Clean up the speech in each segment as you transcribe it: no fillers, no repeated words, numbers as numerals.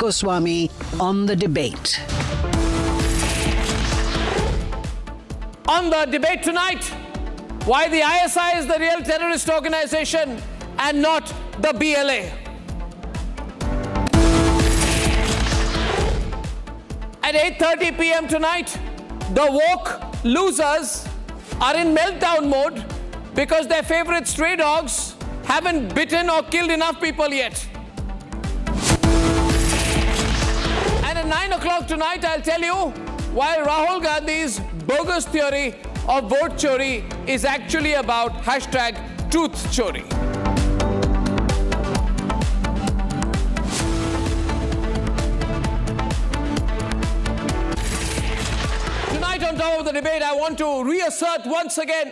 Goswami on the debate. On the debate tonight, why the ISI is the real terrorist organization and not the BLA. At 8:30 p.m. tonight, the woke losers are in meltdown mode because their favorite stray dogs haven't bitten or killed enough people yet. And at 9 o'clock tonight, I'll tell you why Rahul Gandhi's bogus theory of vote chori is actually about #truth chori. Tonight on top of the debate, I want to reassert once again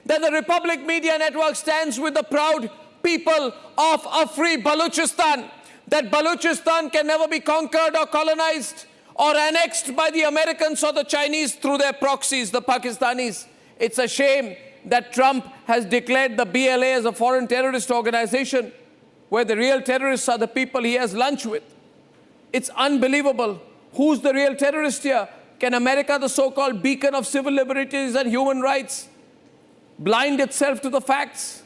that the Republic Media Network stands with the proud people of a free Balochistan, that Balochistan can never be conquered or colonized or annexed by the Americans or the Chinese through their proxies, the Pakistanis. It's a shame that Trump has declared the BLA as a foreign terrorist organization where the real terrorists are the people he has lunch with. It's unbelievable. Who's the real terrorist here? Can America, the so-called beacon of civil liberties and human rights, blind itself to the facts?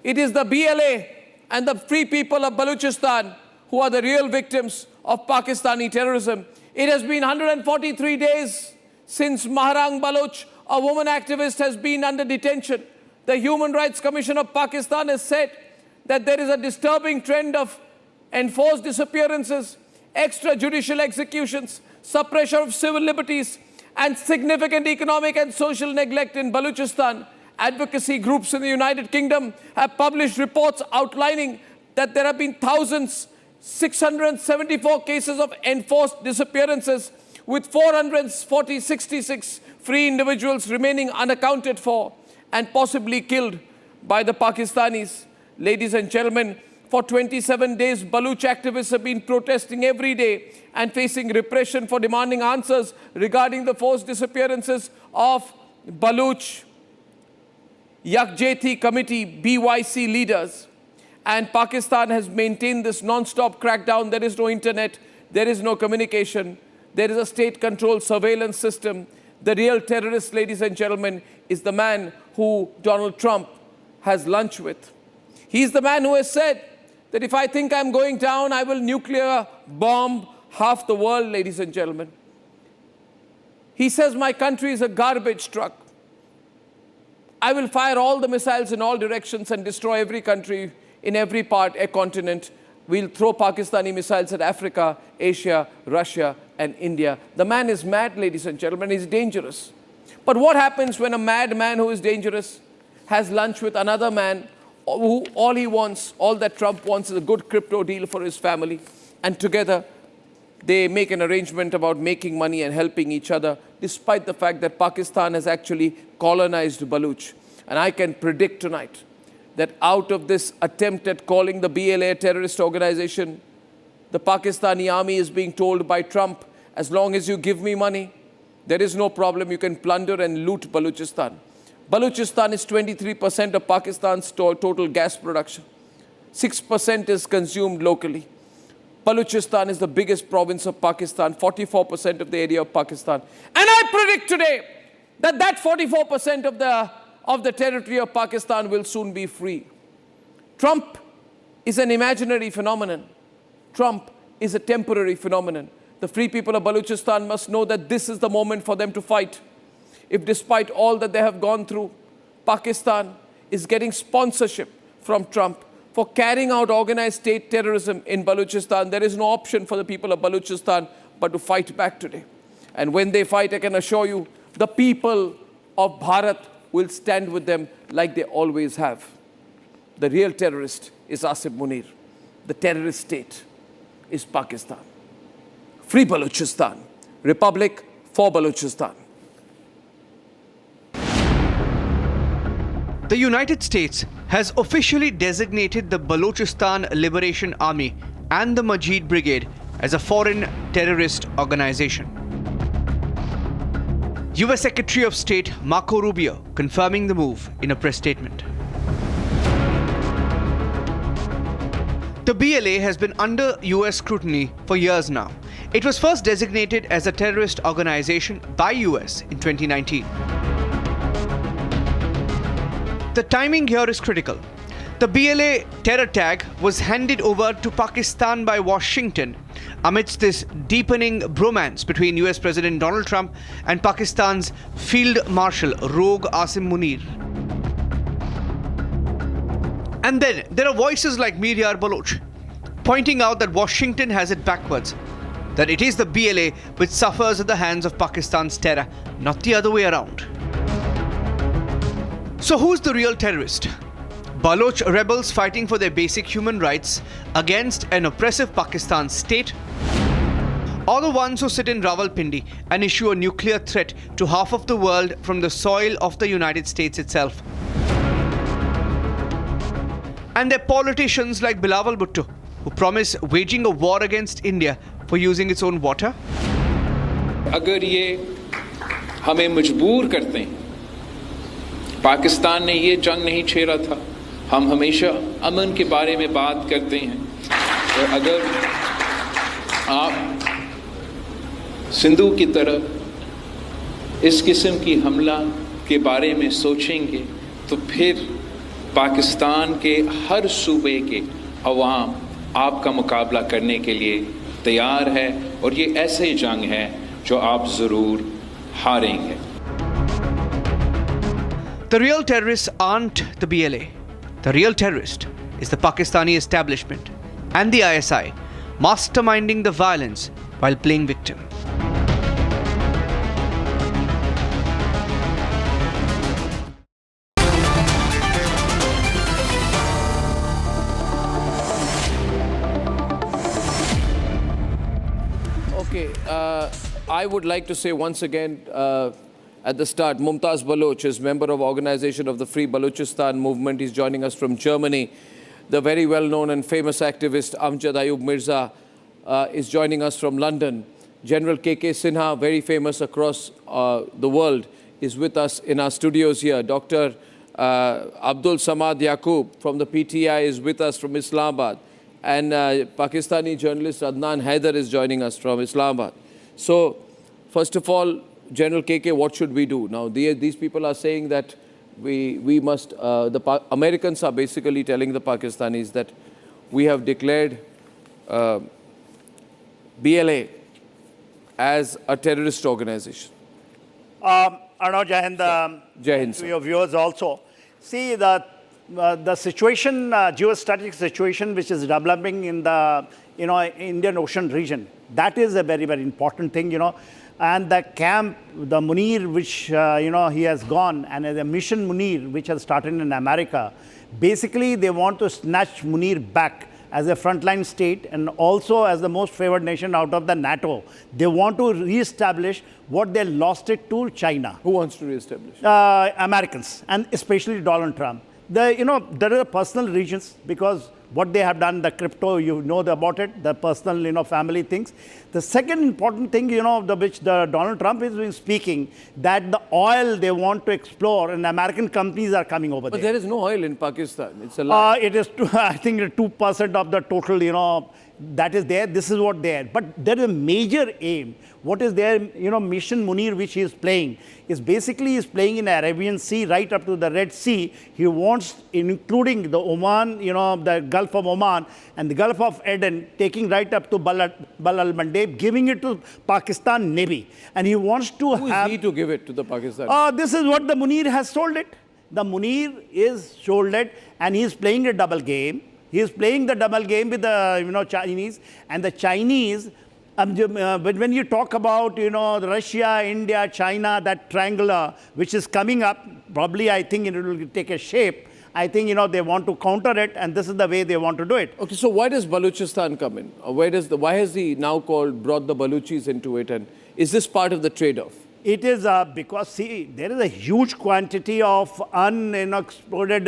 It is the BLA and the free people of Balochistan who are the real victims of Pakistani terrorism. It has been 143 days since Maharang Baloch, a woman activist, has been under detention. The Human Rights Commission of Pakistan has said that there is a disturbing trend of enforced disappearances, extrajudicial executions, suppression of civil liberties, and significant economic and social neglect in Balochistan. Advocacy groups in the United Kingdom have published reports outlining that there have been 1,674 cases of enforced disappearances, with 466 free individuals remaining unaccounted for and possibly killed by the Pakistanis. Ladies and gentlemen, for 27 days, Baloch activists have been protesting every day and facing repression for demanding answers regarding the forced disappearances of Baloch Yakjeti Committee BYC leaders. And Pakistan has maintained this non-stop crackdown. There is no internet, there is no communication, there is a state-controlled surveillance system. The real terrorist, ladies and gentlemen, is the man who Donald Trump has lunch with. He's the man who has said that if I think I'm going down, I will nuclear bomb half the world, ladies and gentlemen. He says my country is a garbage truck. I will fire all the missiles in all directions and destroy every country in every part, a continent. We'll throw Pakistani missiles at Africa, Asia, Russia, and India. The man is mad, ladies and gentlemen. He's dangerous. But what happens when a mad man who is dangerous has lunch with another man who all he wants, all that Trump wants, is a good crypto deal for his family, and together they make an arrangement about making money and helping each other, despite the fact that Pakistan has actually colonized Baloch. And I can predict tonight that out of this attempt at calling the BLA a terrorist organization, the Pakistani army is being told by Trump, as long as you give me money, there is no problem, you can plunder and loot Balochistan. Balochistan is 23% of Pakistan's total gas production. 6% is consumed locally. Balochistan is the biggest province of Pakistan, 44% of the area of Pakistan. And I predict today that that 44% of the territory of Pakistan will soon be free. Trump is an imaginary phenomenon. Trump is a temporary phenomenon. The free people of Balochistan must know that this is the moment for them to fight. If despite all that they have gone through, Pakistan is getting sponsorship from Trump for carrying out organized state terrorism in Balochistan, there is no option for the people of Balochistan but to fight back today. And when they fight, I can assure you, the people of Bharat will stand with them like they always have. The real terrorist is Asif Munir. The terrorist state is Pakistan. Free Balochistan. Republic for Balochistan. The United States has officially designated the Balochistan Liberation Army and the Majid Brigade as a foreign terrorist organization. US Secretary of State Marco Rubio confirming the move in a press statement. The BLA has been under US scrutiny for years now. It was first designated as a terrorist organization by US in 2019. The timing here is critical. The BLA terror tag was handed over to Pakistan by Washington amidst this deepening bromance between US President Donald Trump and Pakistan's Field Marshal Rogue Asim Munir. And then there are voices like Mir Baloch pointing out that Washington has it backwards, that it is the BLA which suffers at the hands of Pakistan's terror, not the other way around. So who's the real terrorist? Baloch rebels fighting for their basic human rights against an oppressive Pakistan state, or the ones who sit in Rawalpindi and issue a nuclear threat to half of the world from the soil of the United States itself? And they're politicians like Bilawal Bhutto, who promise waging a war against India for using its own water? अगर ये हमें मजबूर करते हैं, पाकिस्तान ने ये जंग नहीं छेड़ा था, हम हमेशा अमन के बारे में बात करते हैं, और अगर आप सिंधु की तरफ इस किस्म की हमला के बारे में सोचेंगे तो फिर पाकिस्तान के हर सूबे के अवाम आपका मुकाबला करने के लिए तैयार है, और ये ऐसे जंग है जो आप ज़रूर हारेंगे. The real terrorists aren't the BLA. The real terrorist is the Pakistani establishment and the ISI, masterminding the violence while playing victim. Okay, I would like to say once again at the start, Mumtaz Baloch is member of Organization of the Free Balochistan Movement. He's joining us from Germany. The very well-known and famous activist Amjad Ayub Mirza is joining us from London. General K.K. Sinha, very famous across the world, is with us in our studios here. Dr. Abdul Samad Yaqub from the PTI is with us from Islamabad. And Pakistani journalist Adnan Haider is joining us from Islamabad. So, first of all, General KK, what should we do? Now, these people are saying that we must, Americans are basically telling the Pakistanis that we have declared BLA as a terrorist organization. Arnab, Jai Hind, Jai Hind, to your viewers also. See, the situation, geostrategic situation which is developing in the Indian Ocean region, that is a very, very important thing, And the camp, the Munir, which, he has gone, and the mission Munir, which has started in America, basically they want to snatch Munir back as a frontline state and also as the most favored nation out of the NATO. They want to re-establish what they lost it to China. Who wants to re-establish? Americans, and especially Donald Trump. There are personal regions because what they have done, the crypto, about it, the personal, family things. The second important thing, which Donald Trump is speaking, that the oil they want to explore and American companies are coming over there. But there is no oil in Pakistan. It's a lie. It is, I think, 2% of the total, that is there. This is what there. But there is a major aim. What is their, mission Munir, which he is playing, is basically is playing in the Arabian Sea right up to the Red Sea. He wants, including the Oman, the Gulf of Oman and the Gulf of Aden, taking right up to Bab al-Mandeb, giving it to Pakistan Navy. And he wants to Who have... is he to give it to the Pakistan? This is what the Munir has sold it. The Munir is sold it, and he is playing a double game. He is playing the double game with the, Chinese, and the Chinese... but when you talk about, Russia, India, China, that triangle which is coming up, probably I think it will take a shape. I think, they want to counter it, and this is the way they want to do it. Okay, so why does Balochistan come in? Why has he now brought the Balochis into it? And is this part of the trade-off? It is because, see, there is a huge quantity of unexploded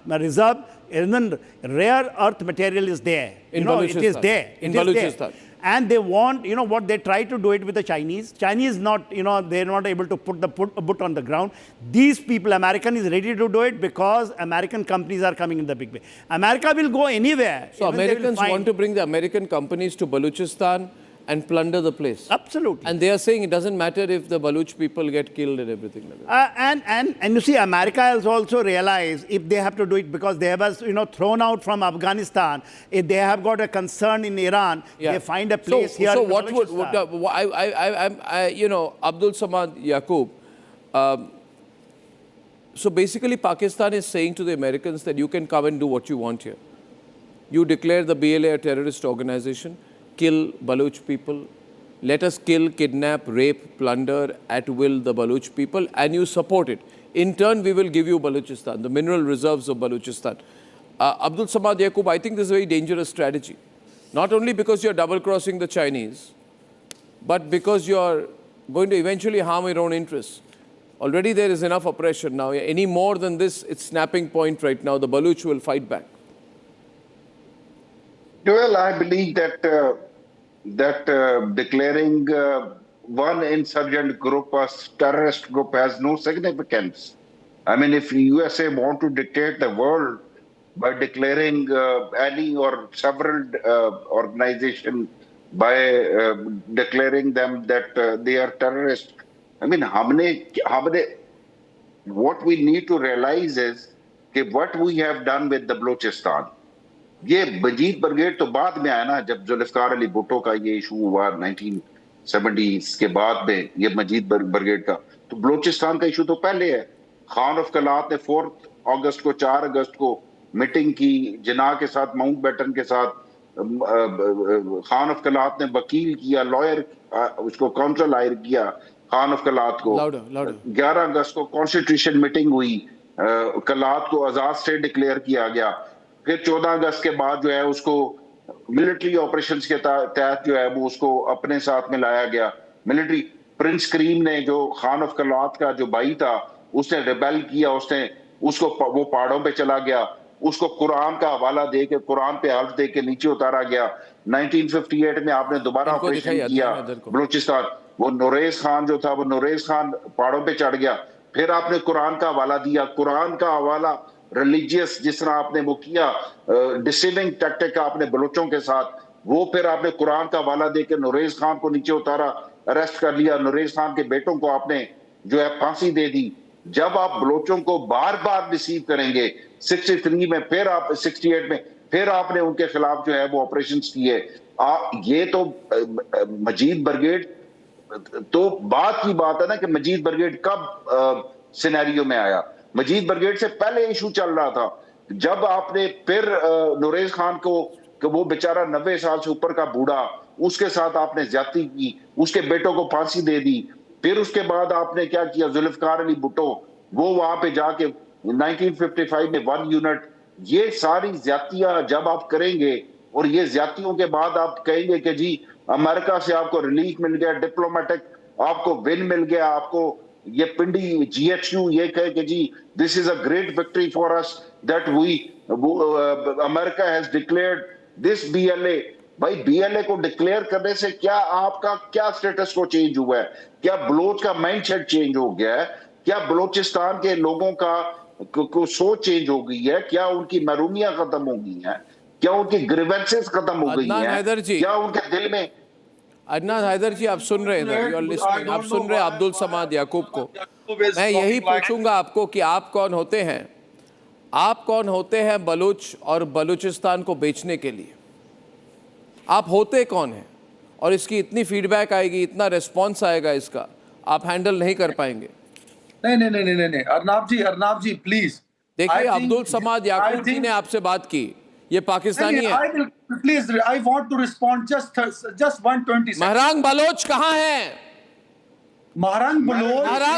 reserve, and then rare earth material is there. In It is Balochistan. there. In It is Balochistan. there. And they want, you know, what they try to do it with the Chinese. Chinese not, you know, they're not able to put the boot on the ground. These people, American is ready to do it because American companies are coming in the big way. America will go anywhere. So Americans want to bring the American companies to Balochistan and plunder the place. Absolutely. And they are saying it doesn't matter if the Baloch people get killed and everything like that. And you see, America has also realized if they have to do it because they have, you know, thrown out from Afghanistan, if they have got a concern in Iran, they find a place here. So in what would, you know, Abdul Samad Yaqub, so basically Pakistan is saying to the Americans that you can come and do what you want here. You declare the BLA a terrorist organization, kill Baloch people, let us kill, kidnap, rape, plunder at will the Baloch people, and you support it. In turn, we will give you Balochistan, the mineral reserves of Balochistan. Abdul Samad Yaqub, I think this is a very dangerous strategy. Not only because you're double-crossing the Chinese, but because you're going to eventually harm your own interests. Already there is enough oppression now. Any more than this, it's snapping point right now. The Baloch will fight back. Well, I believe that declaring one insurgent group as terrorist group has no significance. I mean, if USA want to dictate the world by declaring any or several organization by declaring them that they are terrorists, I mean, what we need to realize is that what we have done with the Balochistan. ये मजीद brigade तो बाद में आया ना, जब जुल्फकार अली भुट्टो का ये issue हुआ 1970s के बाद में, ये मजीद ब्रिगेड का, तो बलूचिस्तान का इशू तो पहले है। खान ऑफ कलात ने 4 अगस्त को 4 अगस्त को मीटिंग की जिना के साथ, माउंटबेटन के साथ। खान ऑफ कलात ने वकील किया, लॉयर, उसको काउंसिल हायर किया खान ऑफ कलात को। 11 अगस्त को कॉन्स्टिट्यूशन मीटिंग हुई, कलात को आजाद स्टेट डिक्लेयर किया गया। फिर 14 अगस्त के बाद जो है उसको मिलिट्री ऑपरेशंस के तहत जो है वो उसको अपने साथ में लाया गया। मिलिट्री प्रिंस करीम ने, जो खान ऑफ कलात का जो भाई था, उसने रिबेल किया, उसको वो पहाड़ों पे चला गया, उसको कुरान का हवाला दे के, कुरान पे हल्फ दे के नीचे उतारा गया। 1958 में आपने दोबारा ऑपरेशन किया बलूचिस्तान, वो नूरेज खान जो था, वो नूरेज खान पहाड़ों पे चढ़ गया। फिर आपने कुरान का हवाला दिया, कुरान का हवाला रिलीजियस जिस तरह आपने वो किया, डिसीविंग टैक्टिक आपने बलोचों के साथ, वो फिर आपने कुरान का हवाला देकर नूरेज खान को नीचे उतारा, अरेस्ट कर लिया। नूरेज खान के बेटों को आपने जो है फांसी दे दी। जब आप बलोचों को बार बार रिसीव करेंगे 63 में, फिर आप 68 में, फिर आपने उनके खिलाफ जो है वो ऑपरेशन किए। ये तो मजीद ब्रिगेड तो बात की बात है ना कि मजीद ब्रिगेड कब सिनेरियो में आया। मजीद ब्रिगेड से पहले इशू चल रहा था, जब आपने फिर नूरेज खान को, वो बेचारा 90 साल से ऊपर का बूढ़ा, उसके साथ आपने ज्यादती की, उसके बेटों को फांसी दे दी। फिर उसके बाद आपने क्या किया, जुल्फकार अली भुट्टो वो वहां पे जाके 1955 में 1 यूनिट, ये सारी ज्यादतियां जब आप करेंगे और ये ज्यादतियों के बाद आप कहेंगे कि जी अमेरिका से आपको रिलीफ मिल गया, डिप्लोमेटिक आपको विन मिल गया, आपको ये पिंडी GHU ये कहे कि जी this is a great victory for us that we America has declared this BLA। भाई BLA को डिक्लेयर करने से क्या आपका क्या स्टेटस को चेंज हुआ है? क्या बलोच का माइंडसेट चेंज हो गया है? क्या बलोचिस्तान के लोगों को सोच चेंज हो गई है? क्या उनकी महरूमियां खत्म हो गई हैं? क्या उनकी ग्रीवेंसेस खत्म हो गई हैं? क्या उनके दिल में? अदनान हैदर जी, आप सुन रहे हैं, आप सुन रहे हैं अब्दुल समाद याकूब को। मैं यही पूछूंगा आपको कि आप कौन होते हैं? आप कौन होते हैं बलूच और बलूचिस्तान को बेचने के लिए? आप होते कौन हैं? और इसकी इतनी फीडबैक आएगी, इतना रिस्पॉन्स आएगा, इसका आप हैंडल नहीं कर पाएंगे। नहीं अर्नाब जी प्लीज देखिए, अब्दुल समाद याकूब जी ने आपसे बात की, ये पाकिस्तानी है। Please I want to respond just 120 second. Mahrang Baloch कहाँ है? महरांग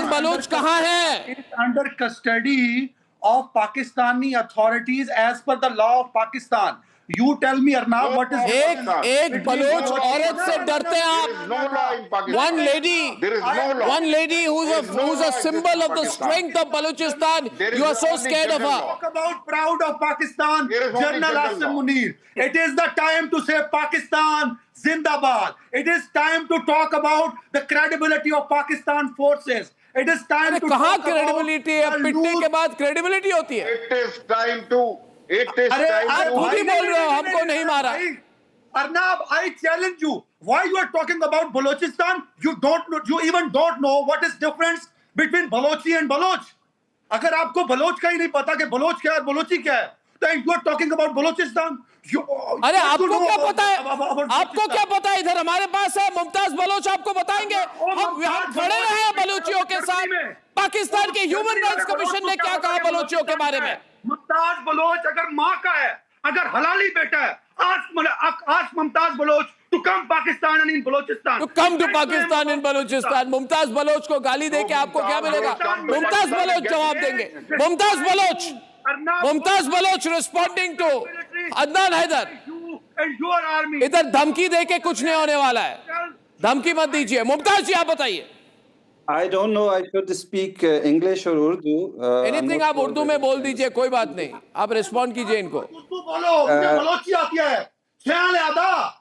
बलोच कहाँ है? Under custody of Pakistani authorities as per the law of Pakistan. You tell me, Arnab, No what is Pakistan. एक बलोच औरत से डरते हैं There is no आप. law in Pakistan. One lady, There is no law. one lady who's There is no a law symbol of the exists in strength of Balochistan. There is You are so only scared of general her. law. Talk about proud of Pakistan, There is only General general Asim law. Munir. It is the time to say Pakistan Zindabad. It is time to talk about the credibility of Pakistan forces. It is time अरे to कहाँ talk credibility है? about the पिटने loose- के बाद credibility होती है. It is time to. It is अरे, time अरे, to. खुद ही बोल रहे हो, हमको नहीं मारा. Arnab, I challenge you. Why you are talking about Balochistan? You don't know. You even don't know what is difference between Balochi and Baloch. अगर आपको बलोच का ही नहीं पता कि बलोच क्या है, बलोची क्या है, then you are talking about Balochistan. अरे आपको क्या पता है? आपको क्या पता है? इधर हमारे पास है मुमताज बलोच, आपको बताएंगे. हम यहाँ खड़े रहे हैं बलोचियों के साथ. पाकिस्तान के ह्यूमन राइट्स कमीशन ने क्या कहा बलोचियों के बारे में? मुमताज बलोच अगर माँ का है, अगर हलाली बेटा है, ask Mumtaz Baloch to come Pakistan and in Balochistan. To come to Pakistan in Balochistan. Mumtaz Baloch को गाली दे के आपको क्या मिलेगा? मुमताज बलोच जवाब देंगे. Mumtaz Baloch. Mumtaz Baloch responding to Adnan Haider. And your army. इधर धमकी दे के कुछ नहीं होने वाला है. धमकी मत दीजिए. मुमताज जी आप बताइए. I don't know. I should speak English or Urdu. Anything आप उर्दू में बोल दीजिए, कोई बात नहीं. आप रिस्पॉन्ड कीजिए इनको. उर्दू बोलो, मुझे बलोची आती है. ख्याल है आदा.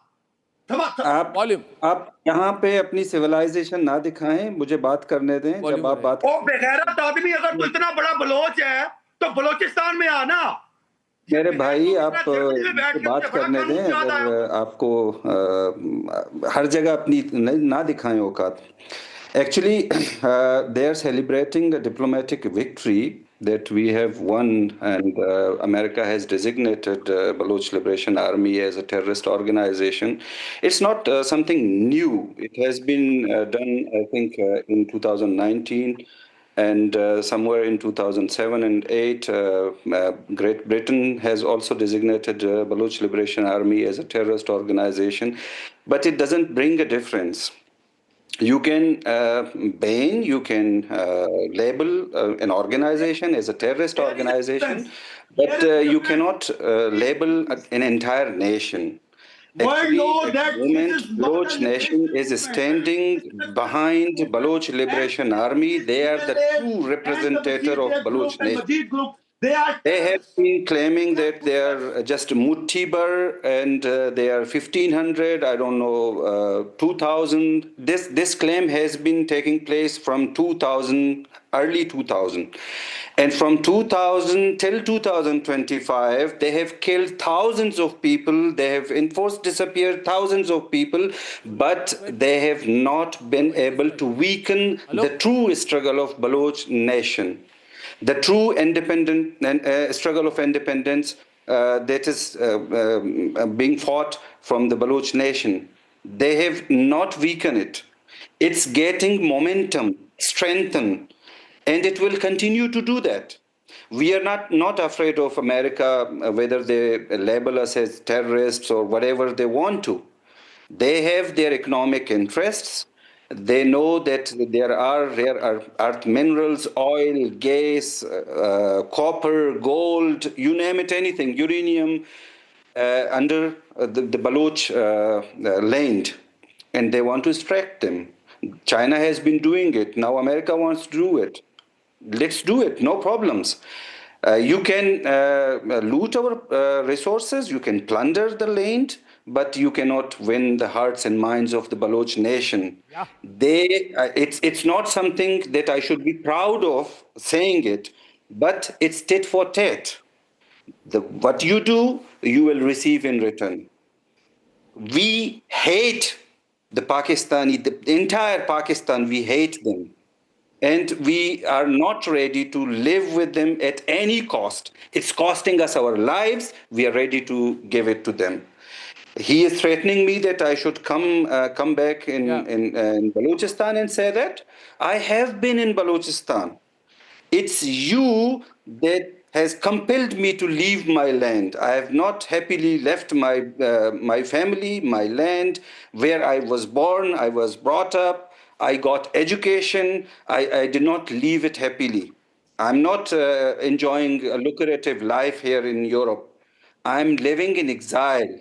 आप यहाँ पे अपनी सिविलाइजेशन ना दिखाएं, मुझे बात करने दें. जब आप बात ओ बेगैरत आदमी, अगर तू इतना बड़ा बलोच है तो बलोचिस्तान में आना. मेरे भाई, आप बात करने दें. अगर आपको हर जगह अपनी ना दिखाएं औकात. Actually, they are celebrating a diplomatic victory that we have won, and America has designated Baloch Liberation Army as a terrorist organization. It's not something new. It has been done, I think, in 2019. And somewhere in 2007 and 8, Great Britain has also designated Baloch Liberation Army as a terrorist organization. But it doesn't bring a difference. You can ban, you can label an organization as a terrorist organization, but you cannot label an entire nation. Actually, at the moment, Baloch nation is standing behind Baloch Liberation Army. They are the true representative of Baloch nation. They have been claiming that they are just Muttibar and they are 1,500, I don't know, 2,000. This claim has been taking place from 2000, early 2000. And from 2000 till 2025, they have killed thousands of people. They have enforced disappeared thousands of people, but they have not been able to weaken the true struggle of Baloch nation. The true independent struggle of independence that is being fought from the Baloch nation. They have not weakened it. It's getting momentum, strengthened, and it will continue to do that. We are not afraid of America, whether they label us as terrorists or whatever they want to. They have their economic interests. They know that there are rare earth minerals, oil, gas, copper, gold, you name it, anything, uranium, under the Baloch land, and they want to extract them. China has been doing it. Now America wants to do it. Let's do it, no problems. You can loot our resources, you can plunder the land, but you cannot win the hearts and minds of the Baloch nation. Yeah. It's not something that I should be proud of saying it, but it's tit for tat. What you do, you will receive in return. We hate the Pakistani, the entire Pakistan, we hate them. And we are not ready to live with them at any cost. It's costing us our lives. We are ready to give it to them. He is threatening me that I should come back in Balochistan and say that. I have been in Balochistan. It's you that has compelled me to leave my land. I have not happily left my family, my land, where I was born, I was brought up, I got education. I did not leave it happily. I'm not enjoying a lucrative life here in Europe. I'm living in exile.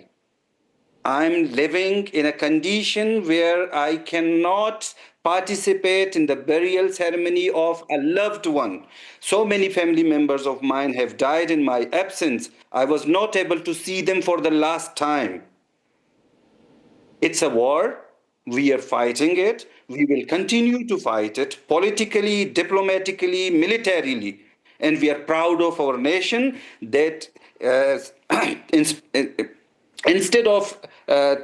I'm living in a condition where I cannot participate in the burial ceremony of a loved one. So many family members of mine have died in my absence. I was not able to see them for the last time. It's a war. We are fighting it. We will continue to fight it politically, diplomatically, militarily. And we are proud of our nation that instead of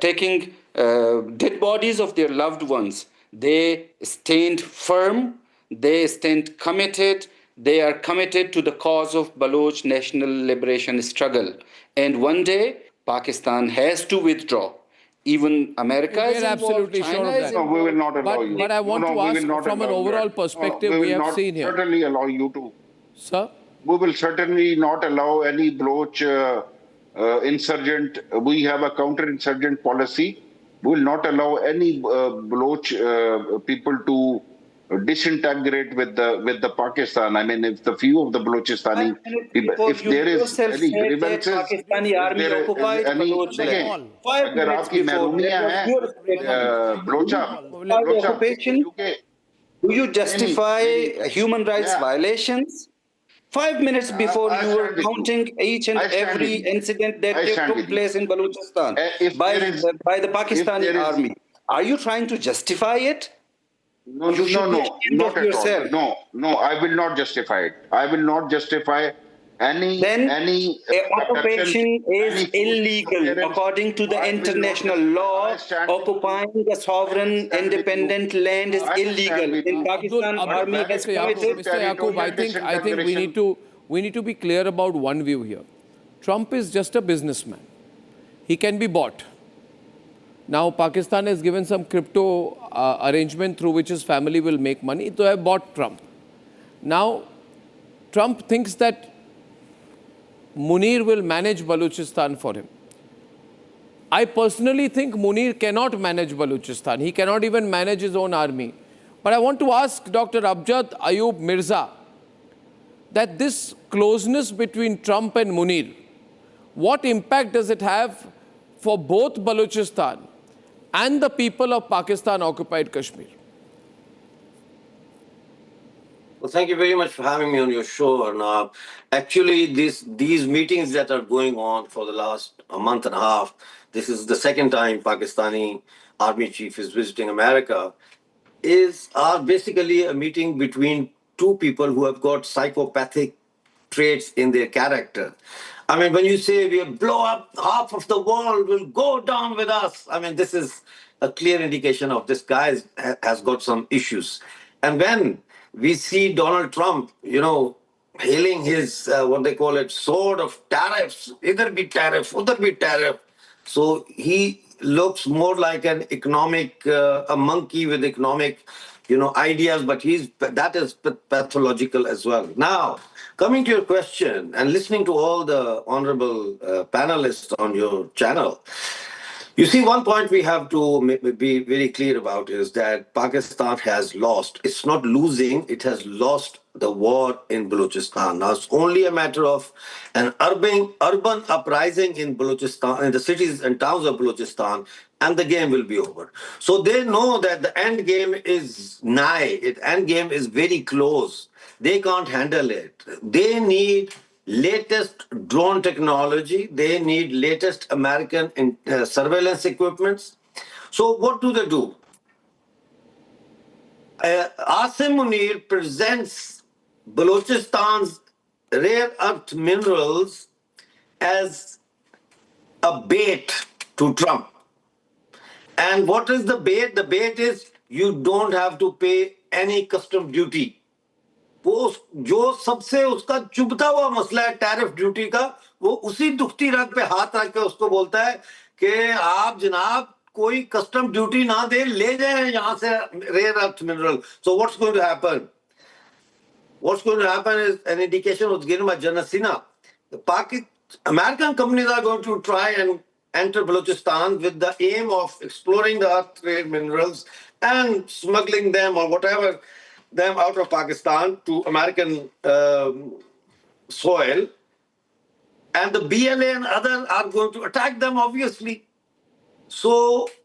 taking dead bodies of their loved ones, they stand firm, they stand committed, they are committed to the cause of Baloch national liberation struggle. And one day, Pakistan has to withdraw. Even America is We're involved, absolutely China sure of is that. No, we will involved. not allow you. But I want No, to we will ask not from an allow overall that. perspective we we will have not seen here. certainly allow you to. Sir? We will certainly not allow any Baloch insurgent. We have a counter-insurgent policy. We will not allow any Baloch people to disintegrate with the Pakistan. I mean, if the few of the Balochistan 5 minutes people, before if you there is yourself any said that grievances, Pakistani if army there is occupied any, Baloch देखिए, land. 5 अगर minutes आपकी before, that महरूमियां was हैं your statement. बलोचा By the बलोचा occupation, क्योंकि do you नहीं नहीं justify मेरी human rights मैं violations? 5 minutes before I you were stand with you. counting each and I stand with every you. incident that I stand took with you. place in Balochistan If by there is, by the if Pakistani there is, army. Are you trying to justify it? no, You no, should be no, ashamed not of at all. yourself. No, no, I will not justify it. I will not justify Then any abduction, occupation is any forced illegal disappearance. according to the I will not international justify. I law. stand with you. Occupying a I will sovereign stand with you. independent land is I will stand illegal. with In you. Pakistan, army That has is committed. Mr. Yaqub, I think we need to be clear about one view here. Trump is just a businessman. He can be bought. Now, Pakistan has given some crypto arrangement through which his family will make money. So, I bought Trump. Now, Trump thinks that Munir will manage Balochistan for him. I personally think Munir cannot manage Balochistan. He cannot even manage his own army. But I want to ask Dr. Abjad Ayub Mirza that this closeness between Trump and Munir, what impact does it have for both Balochistan and the people of Pakistan-occupied Kashmir? Well, thank you very much for having me on your show, Arnab. Actually, these meetings that are going on for the last a month and a half, this is the second time Pakistani army chief is visiting America, are basically a meeting between two people who have got psychopathic traits in their character. I mean, when you say we'll blow up half of the world, will go down with us, I mean, this is a clear indication of this guy has got some issues. And when we see Donald Trump, hailing his, what they call it, sword of tariffs, either be tariff, other be tariff. So he looks more like an economic, a monkey with economic, ideas, but that is pathological as well. Now, coming to your question and listening to all the honorable panelists on your channel, you see, one point we have to be very clear about is that Pakistan has lost. It's not losing, it has lost the war in Balochistan. Now, it's only a matter of an urban uprising in Balochistan, in the cities and towns of Balochistan, and the game will be over. So they know that the end game is nigh, end game is very close. They can't handle it. They need latest drone technology. They need latest American surveillance equipments. So what do? Asim Munir presents Balochistan's rare earth minerals as a bait to Trump. And what is the bait? The bait is you don't have to pay any custom duty. वो जो सबसे उसका चुभता हुआ मसला है tariff duty का, वो उसी दुखती रग पे हाथ रख के उसको बोलता है कि आप जनाब कोई कस्टम ड्यूटी ना दे, ले जाए यहां से rare earth mineral. So what's going to happen? What's going to happen is an indication was given by General Sinha. The American companies are going to try and enter Balochistan with the aim of exploring the earth rare minerals and smuggling them or whatever them out of Pakistan to American soil. And the BLA and others are going to attack them, obviously. So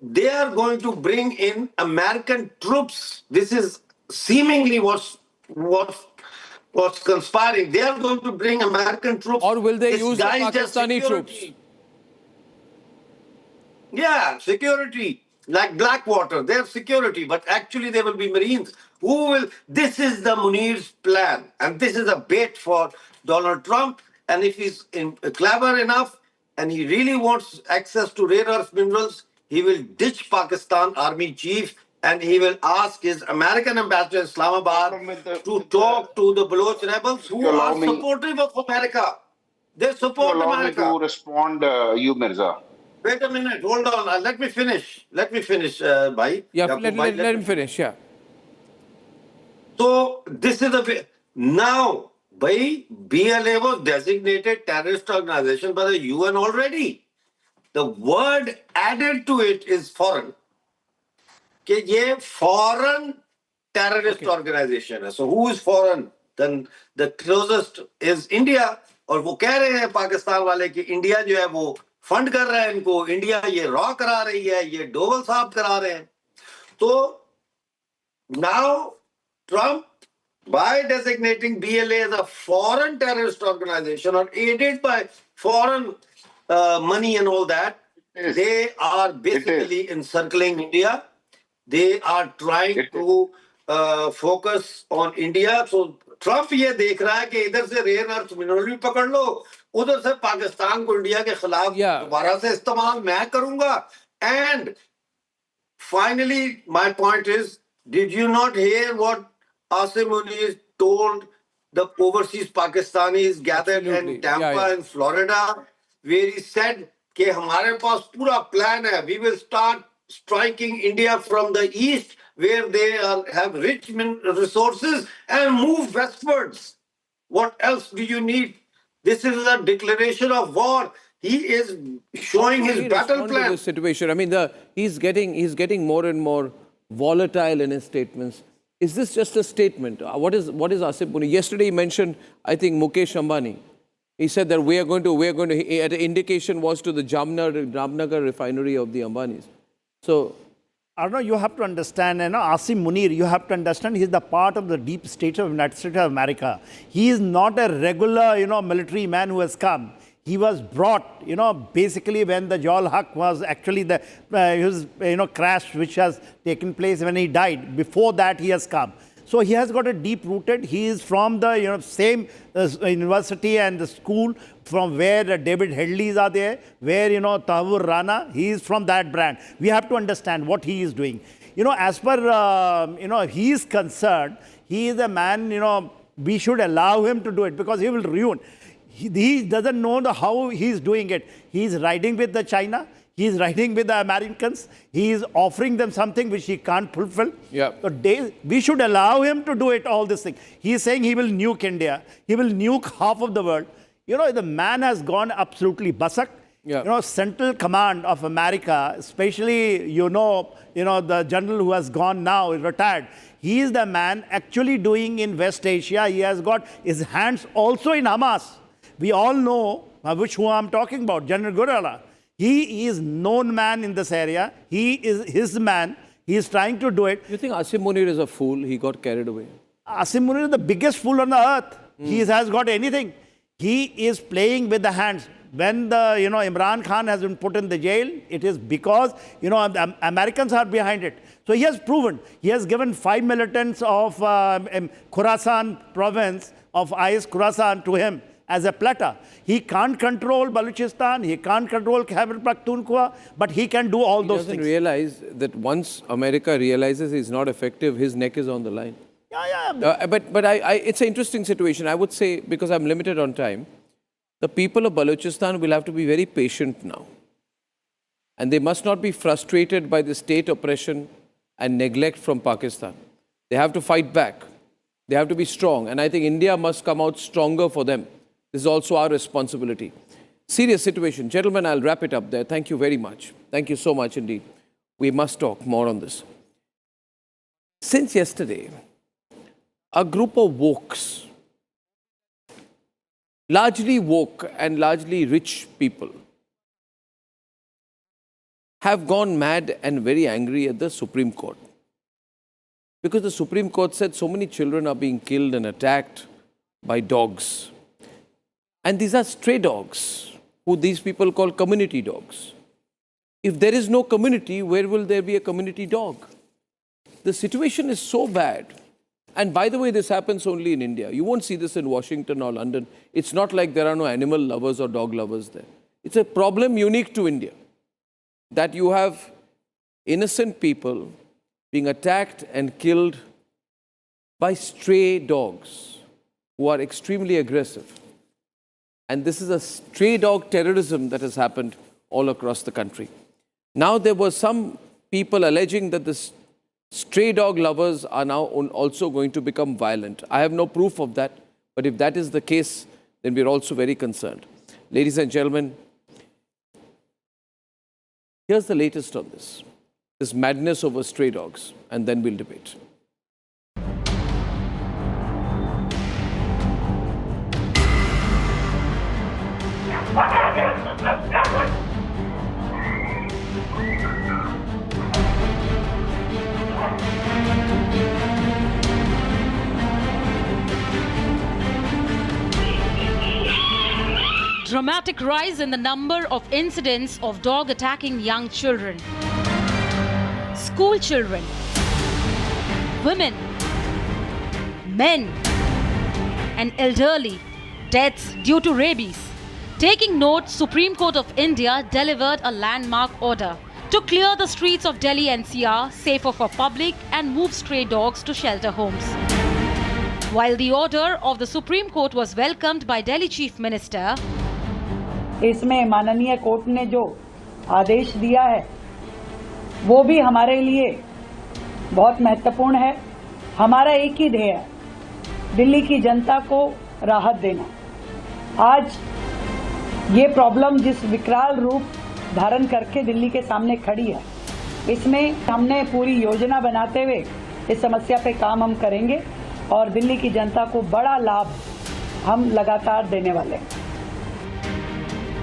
they are going to bring in American troops. This is seemingly what's conspiring. They are going to bring American troops. Or will they use the disguised as Pakistani troops? security. Yeah, security. Like Blackwater, they're security, but actually they will be Marines. This is the Munir's plan. And this is a bait for Donald Trump. And if he's clever enough and he really wants access to rare earth minerals, he will ditch Pakistan army chief and he will ask his American ambassador in Islamabad to talk to the Baloch rebels who are supportive of America. They support America. Allow me to respond, you Mirza. Wait a minute, hold on. Let me finish, bhai. Yeah, let him finish, yeah. So, this is the way. Now, BLA was designated terrorist organization by the UN already. The word added to it is foreign. Okay, ye foreign terrorist organization. So, who is foreign? Then the closest is India. और वो कह रहे हैं पाकिस्तान वाले कि India जो है वो फंड कर रहा है इनको, इंडिया ये रॉ करा रही है, ये डोवल साहब करा रहे हैं. तो now Trump, by designating BLA as a foreign terrorist organization or aided by foreign money and all that, they are basically encircling India. They are trying to focus on India. So Trump ये देख रहा है कि इधर से rare earth mineral भी पकड़ लो, उधर से पाकिस्तान को इंडिया के खिलाफ दोबारा से इस्तेमाल मैं करूंगा. And finally, my point is, did you not hear what Asim Munir told the overseas Pakistanis gathered in Tampa in Florida, where he said कि हमारे पास पूरा plan है, we will start striking India from the east where they have rich resources and move westwards. What else do you need? This is a declaration of war. He is showing his battle plan. To this situation? I mean, he's getting more and more volatile in his statements. Is this just a statement? What is Asim Munir? Yesterday he mentioned, I think, Mukesh Ambani. He said that we are going to, the indication was to the Jamnagar refinery of the Ambanis. So, Arnab, you have to understand, Asim Munir, you have to understand, he is the part of the deep state of the United States of America. He is not a regular, military man who has come. He was brought, basically when the Jawal Haq was actually his crash which has taken place when he died. Before that, he has come. So he has got a deep rooted. He is from the same university and the school from where David Headleys are there, where Tahir Rana. He is from that brand. We have to understand what he is doing. As per he is concerned, he is a man. We should allow him to do it because he will ruin. He doesn't know how he is doing it. He is riding with the China. He is riding with the Americans. He is offering them something which he can't fulfill. Yeah. So we should allow him to do it, all this thing. He is saying he will nuke India. He will nuke half of the world. The man has gone absolutely basak. Yeah. Central Command of America, especially, the general who has gone now, is retired. He is the man actually doing in West Asia. He has got his hands also in Hamas. We all know who I'm talking about, General Gurala. He is known man in this area. He is his man. He is trying to do it. You think Asim Munir is a fool? He got carried away. Asim Munir is the biggest fool on the earth. He has got anything. He is playing with the hands. When the Imran Khan has been put in the jail, it is because the Americans are behind it. So he has proven. He has given 5 militants of Khorasan province of IS Khorasan to him as a platter. He can't control Balochistan, he can't control Khyber Pakhtunkhwa, but he can do all those things. He doesn't realize that once America realizes he's not effective, his neck is on the line. Yeah. But it's an interesting situation. I would say, because I'm limited on time, the people of Balochistan will have to be very patient now. And they must not be frustrated by the state oppression and neglect from Pakistan. They have to fight back. They have to be strong. And I think India must come out stronger for them. This is also our responsibility. Serious situation. Gentlemen, I'll wrap it up there. Thank you very much. Thank you so much indeed. We must talk more on this. Since yesterday, a group of wokes largely woke and largely rich people have gone mad and very angry at the Supreme Court. Because the Supreme Court said so many children are being killed and attacked by dogs. And these are stray dogs, who these people call community dogs. If there is no community, where will there be a community dog? The situation is so bad. And by the way, this happens only in India. You won't see this in Washington or London. It's not like there are no animal lovers or dog lovers there. It's a problem unique to India, that you have innocent people being attacked and killed by stray dogs who are extremely aggressive. And this is a stray dog terrorism that has happened all across the country. Now there were some people alleging that the stray dog lovers are now also going to become violent. I have no proof of that, but if that is the case, then we're also very concerned. Ladies and gentlemen, here's the latest on this madness over stray dogs, and then we'll debate. Dramatic rise in the number of incidents of dog attacking young children, school children, women, men, and elderly. Deaths due to rabies. Taking note, Supreme Court of India delivered a landmark order to clear the streets of Delhi NCR safer for public and move stray dogs to shelter homes. While the order of the Supreme Court was welcomed by Delhi Chief Minister, इसमें माननीय court ने जो आदेश दिया है वो भी हमारे लिए बहुत महत्वपूर्ण है। हमारा एक ही ध्येय है, दिल्ली की जनता को राहत देना। आज ये प्रॉब्लम जिस विकराल रूप धारण करके दिल्ली के सामने खड़ी है, इसमें हमने पूरी योजना बनाते हुए इस समस्या पे काम हम करेंगे और दिल्ली की जनता को बड़ा लाभ हम लगातार देने वाले हैं।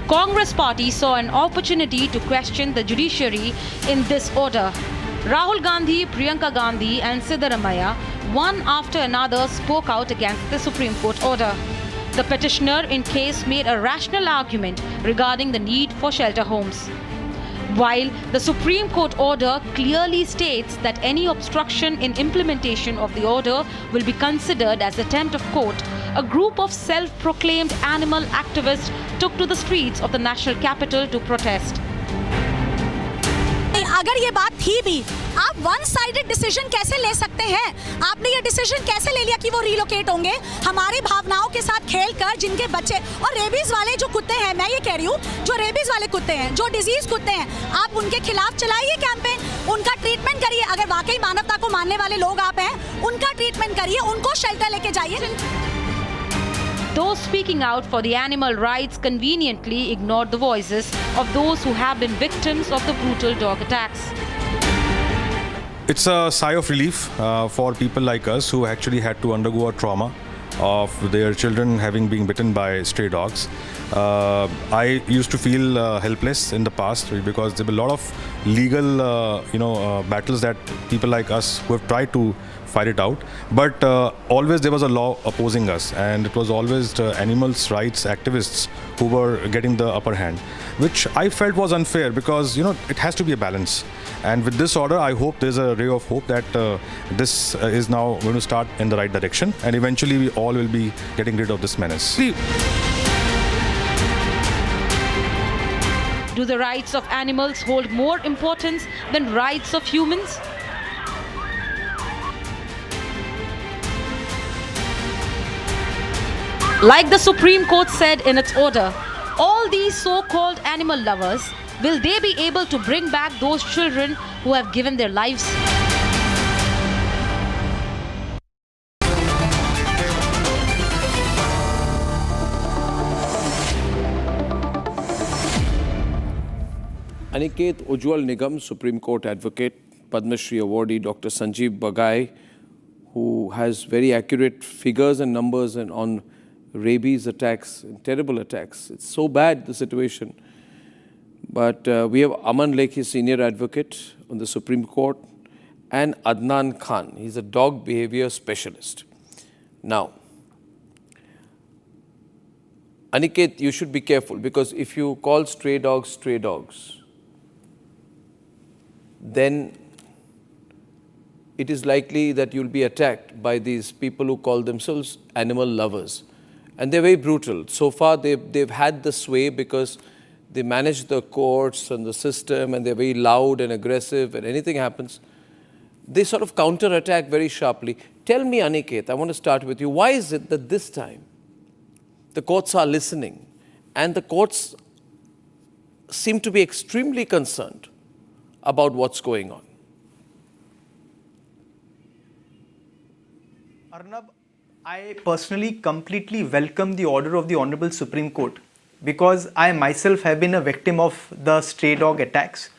Congress party saw an opportunity to question the judiciary in this order. Rahul Gandhi, Priyanka Gandhi and Siddaramaiah, one after another, spoke out against the Supreme Court order. The petitioner in case made a rational argument regarding the need for shelter homes. While the Supreme Court order clearly states that any obstruction in implementation of the order will be considered as attempt of court, a group of self-proclaimed animal activists took to the streets of the national capital to protest. अगर ये बात थी भी, आप one sided decision कैसे ले सकते हैं? आपने ये डिसीजन कैसे ले लिया कि वो रिलोकेट होंगे? हमारी भावनाओं के साथ खेलकर जिनके बच्चे और रेबीज वाले जो कुत्ते हैं, मैं ये कह रही हूँ, जो रेबीज वाले कुत्ते हैं, जो डिजीज कुत्ते हैं, आप उनके खिलाफ चलाइए कैंपेन, उनका ट्रीटमेंट करिए। अगर वाकई मानवता को मानने वाले लोग आप हैं, उनका ट्रीटमेंट करिए, उनको शेल्टर लेके जाइए। Those speaking out for the animal rights conveniently ignored the voices of those who have been victims of the brutal dog attacks. It's a sigh of relief for people like us who actually had to undergo a trauma of their children having been bitten by stray dogs. I used to feel helpless in the past because there were a lot of legal battles that people like us who have tried to fight it out, but always there was a law opposing us, and it was always the animals rights activists who were getting the upper hand, which I felt was unfair because it has to be a balance. And with this order, I hope there's a ray of hope that this is now going to start in the right direction, and eventually we all will be getting rid of this menace. Do the rights of animals hold more importance than rights of humans? Like the Supreme Court said in its order, all these so-called animal lovers, will they be able to bring back those children who have given their lives? Aniket Ujjwal Nigam, Supreme Court advocate, Padma Shri awardee Dr. Sanjeev Bagai, who has very accurate figures and numbers on rabies attacks, terrible attacks. It's so bad, the situation. But we have Aman Lekhi, senior advocate on the Supreme Court, and Adnan Khan. He's a dog behavior specialist. Now, Aniket, you should be careful, because if you call stray dogs, then it is likely that you'll be attacked by these people who call themselves animal lovers. And they're very brutal. So far, they've had the sway because they manage the courts and the system, and they're very loud and aggressive, and anything happens, they sort of counter-attack very sharply. Tell me, Aniket, I want to start with you. Why is it that this time the courts are listening, and the courts seem to be extremely concerned about what's going on? Arnab, I personally completely welcome the order of the Honorable Supreme Court, because I myself have been a victim of the stray dog attacks.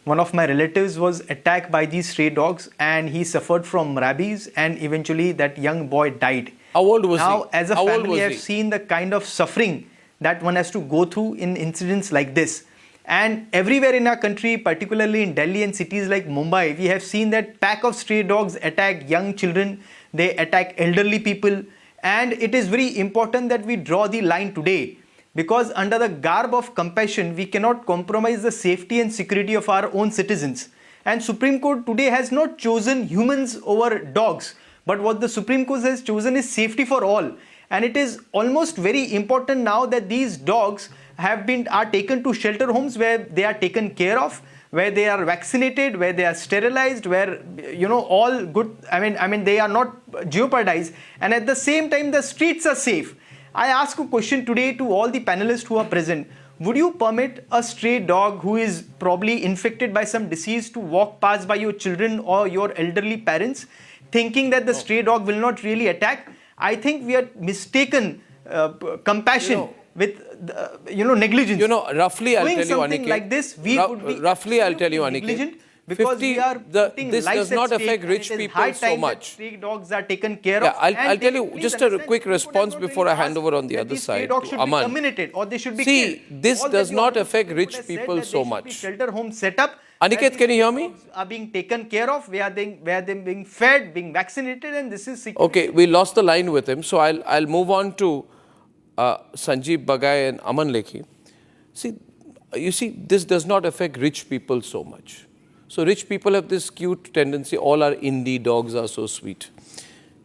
One of my relatives was attacked by these stray dogs, and he suffered from rabies, and eventually that young boy died. How old was he? Now, as a family, I have seen the kind of suffering that one has to go through in incidents like this. And everywhere in our country, particularly in Delhi and cities like Mumbai, we have seen that pack of stray dogs attack young children, they attack elderly people. And it is very important that we draw the line today, because under the garb of compassion, we cannot compromise the safety and security of our own citizens. And Supreme Court today has not chosen humans over dogs, but what the Supreme Court has chosen is safety for all. And it is almost very important now that these dogs are taken to shelter homes where they are taken care of, where they are vaccinated, where they are sterilized, where, all good, I mean, they are not jeopardized. And at the same time, the streets are safe. I ask a question today to all the panelists who are present. Would you permit a stray dog who is probably infected by some disease to walk past by your children or your elderly parents, thinking that the stray dog will not really attack? I think we are mistaken compassion with negligence. Roughly I'll tell you, something Aniket, like this, we would be roughly I'll tell you, Aniket, because we are this does not affect rich people so much. Stray dogs are taken care of. I'll tell you just a quick response before I hand over on the other side to Aman. Or they should be See, this does not affect rich people so much. Shelter home set up. Aniket, can you hear me? Are being taken care of, where they being fed, being vaccinated, and this is secure. Okay, we lost the line with him, so I'll move on to Sanjeev Bagai and Aman Lekhi. See, you see, this does not affect rich people so much. So rich people have this cute tendency, all our indie dogs are so sweet.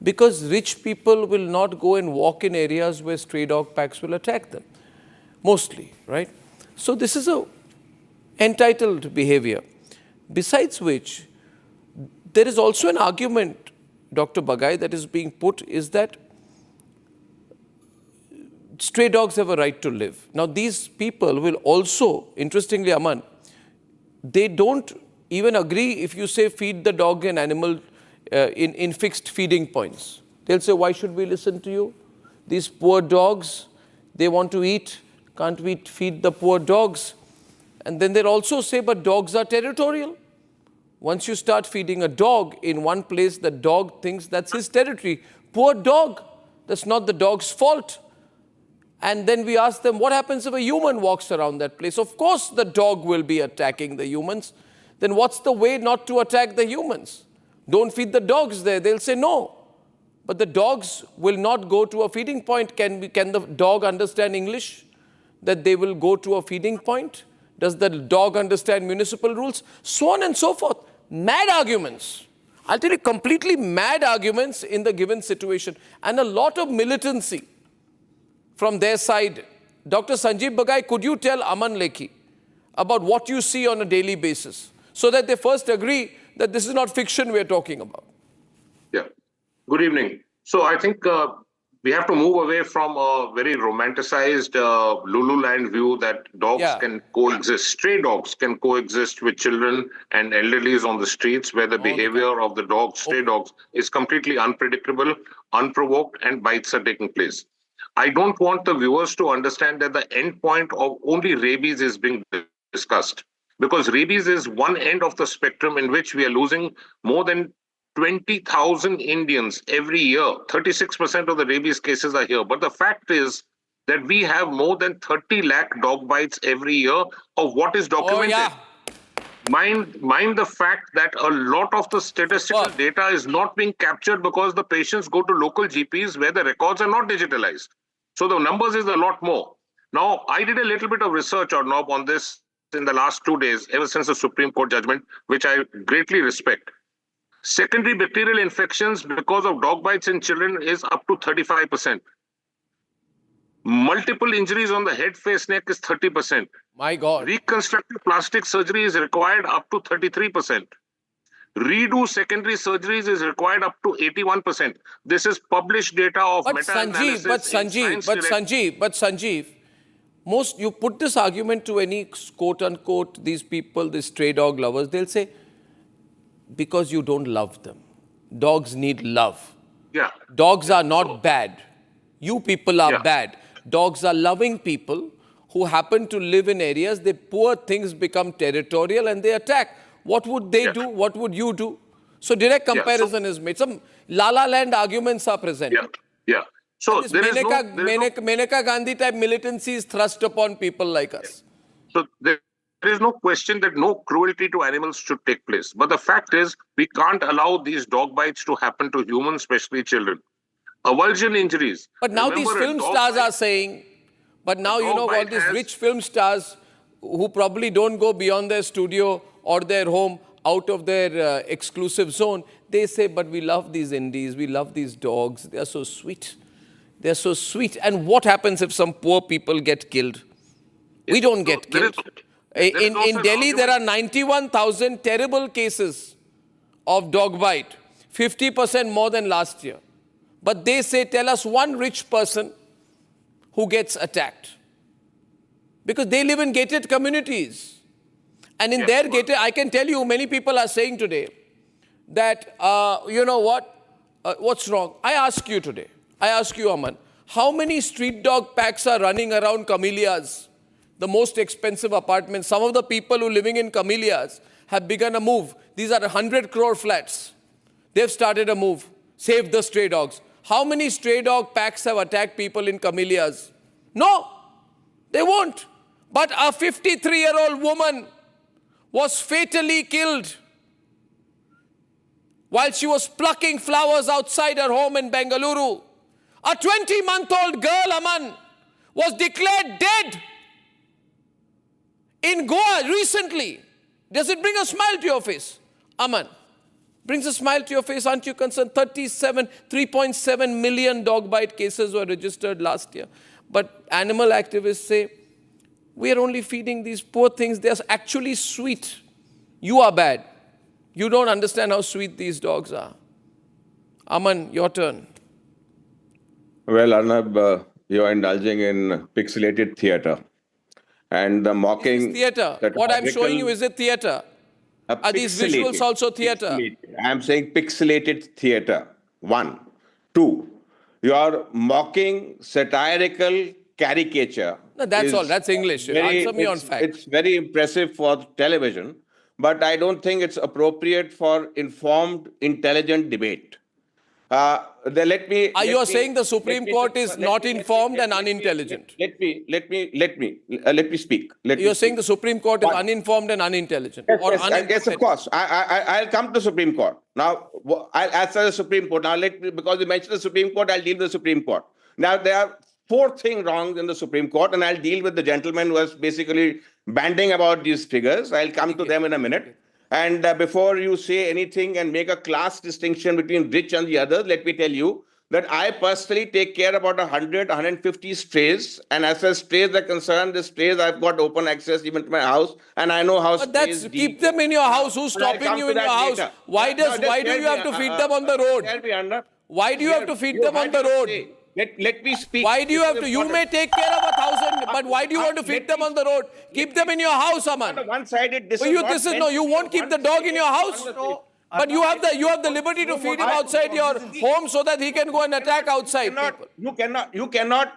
Because rich people will not go and walk in areas where stray dog packs will attack them. Mostly, right? So this is a entitled behavior. Besides which, there is also an argument, Dr. Bagai, that is being put, is that stray dogs have a right to live. Now these people will also, interestingly, Aman, they don't even agree if you say feed the dog an animal in fixed feeding points. They'll say, why should we listen to you? These poor dogs, they want to eat, can't we feed the poor dogs? And then they'll also say, but dogs are territorial. Once you start feeding a dog in one place, the dog thinks that's his territory. Poor dog, that's not the dog's fault. And then we ask them, what happens if a human walks around that place? Of course the dog will be attacking the humans. Then what's the way not to attack the humans? Don't feed the dogs there. They'll say no. But the dogs will not go to a feeding point. Can the dog understand English? That they will go to a feeding point? Does the dog understand municipal rules? So on and so forth. Mad arguments. I'll tell you, completely mad arguments in the given situation. And a lot of militancy from their side. Dr. Sanjeev Bagai, could you tell Aman Lekhi about what you see on a daily basis, so that they first agree that this is not fiction we're talking about? Yeah. Good evening. So I think we have to move away from a very romanticized Lululand view that dogs can coexist. Stray dogs can coexist with children and elderlies on the streets, where the behavior of the dogs, stray dogs, is completely unpredictable, unprovoked, and bites are taking place. I don't want the viewers to understand that the end point of only rabies is being discussed, because rabies is one end of the spectrum in which we are losing more than 20,000 Indians every year. 36% of the rabies cases are here. But the fact is that we have more than 30 lakh dog bites every year of what is documented. Oh, yeah. Mind the fact that a lot of the statistical data is not being captured because the patients go to local GPs where the records are not digitalized. So the numbers is a lot more. Now, I did a little bit of research, Arnab, on this in the last 2 days, ever since the Supreme Court judgment, which I greatly respect. Secondary bacterial infections because of dog bites in children is up to 35%. Multiple injuries on the head, face, neck is 30%. My God. Reconstructive plastic surgery is required up to 33%. Redo secondary surgeries is required up to 81%. This is published data of meta-analysis. But Sanjeev, most you put this argument to any quote unquote these people, these stray dog lovers, they'll say, because you don't love them. Dogs need love. Yeah. Dogs are not bad. You people are bad. Dogs are loving people who happen to live in areas, the poor things become territorial and they attack. What would they do? What would you do? So direct comparison is made. Some La La Land arguments are present. So this Maneka Gandhi type militancy is thrust upon people like us. So there is no question that no cruelty to animals should take place. But the fact is, we can't allow these dog bites to happen to humans, especially children. Avulsion injuries. But now these film stars are saying, but now you know all these rich film stars who probably don't go beyond their studio or their home out of their exclusive zone, they say, but we love these indies, we love these dogs, they are so sweet. They're so sweet. And what happens if some poor people get killed? We don't get killed. In Delhi, there are 91,000 terrible cases of dog bite, 50% more than last year. But they say, tell us one rich person who gets attacked. Because they live in gated communities. And in their gated, I can tell you, many people are saying today that, you know what, what's wrong? I ask you today, I ask you, Aman, how many street dog packs are running around Camellias, the most expensive apartments? Some of the people who are living in Camellias have begun a move. These are 100 crore flats. They've started a move. Save the stray dogs. How many stray dog packs have attacked people in Camellias? No, they won't. But a 53-year-old woman was fatally killed while she was plucking flowers outside her home in Bengaluru. A 20-month-old girl, Aman, was declared dead in Goa recently. Does it bring a smile to your face, Aman? Brings a smile to your face, aren't you concerned? 3.7 million dog bite cases were registered last year. But animal activists say, we are only feeding these poor things. They are actually sweet. You are bad. You don't understand how sweet these dogs are. Aman, your turn. Well, Arnab, you're indulging in pixelated theatre. And the mocking... theatre. What I'm showing you, is it theatre? Are these visuals also theatre? I'm saying pixelated theatre. 1. 2. Your mocking, satirical caricature. No, that's all. That's English. Answer me on fact. It's very impressive for television, but I don't think it's appropriate for informed, intelligent debate. Are you saying the Supreme Court is not informed and unintelligent? Let me speak. You're saying the Supreme Court is uninformed and unintelligent? Yes, of course. I'll come to the Supreme Court. Now, I'll answer the Supreme Court. Now, because you mentioned the Supreme Court, I'll deal with the Supreme Court. Now, there are 4 things wrong in the Supreme Court, and I'll deal with the gentleman who was basically banding about these figures. I'll come to them in a minute. And before you say anything and make a class distinction between rich and the others, let me tell you that I personally take care about 100, 150 strays. And as far as strays are concerned, the strays I've got open access even to my house. And I know how strays... Keep them in your house. Who's stopping you in your house? Why do you have to feed them on the road? Why do you have to feed them on the road? Let me speak. Why do you have to? You may take care of 1,000, but why do you want to feed them on the road? Keep them in your house, Aman. One-sided. You won't keep the dog in your house. But you have the liberty to feed him outside your home so that he can go and attack outside people. You cannot.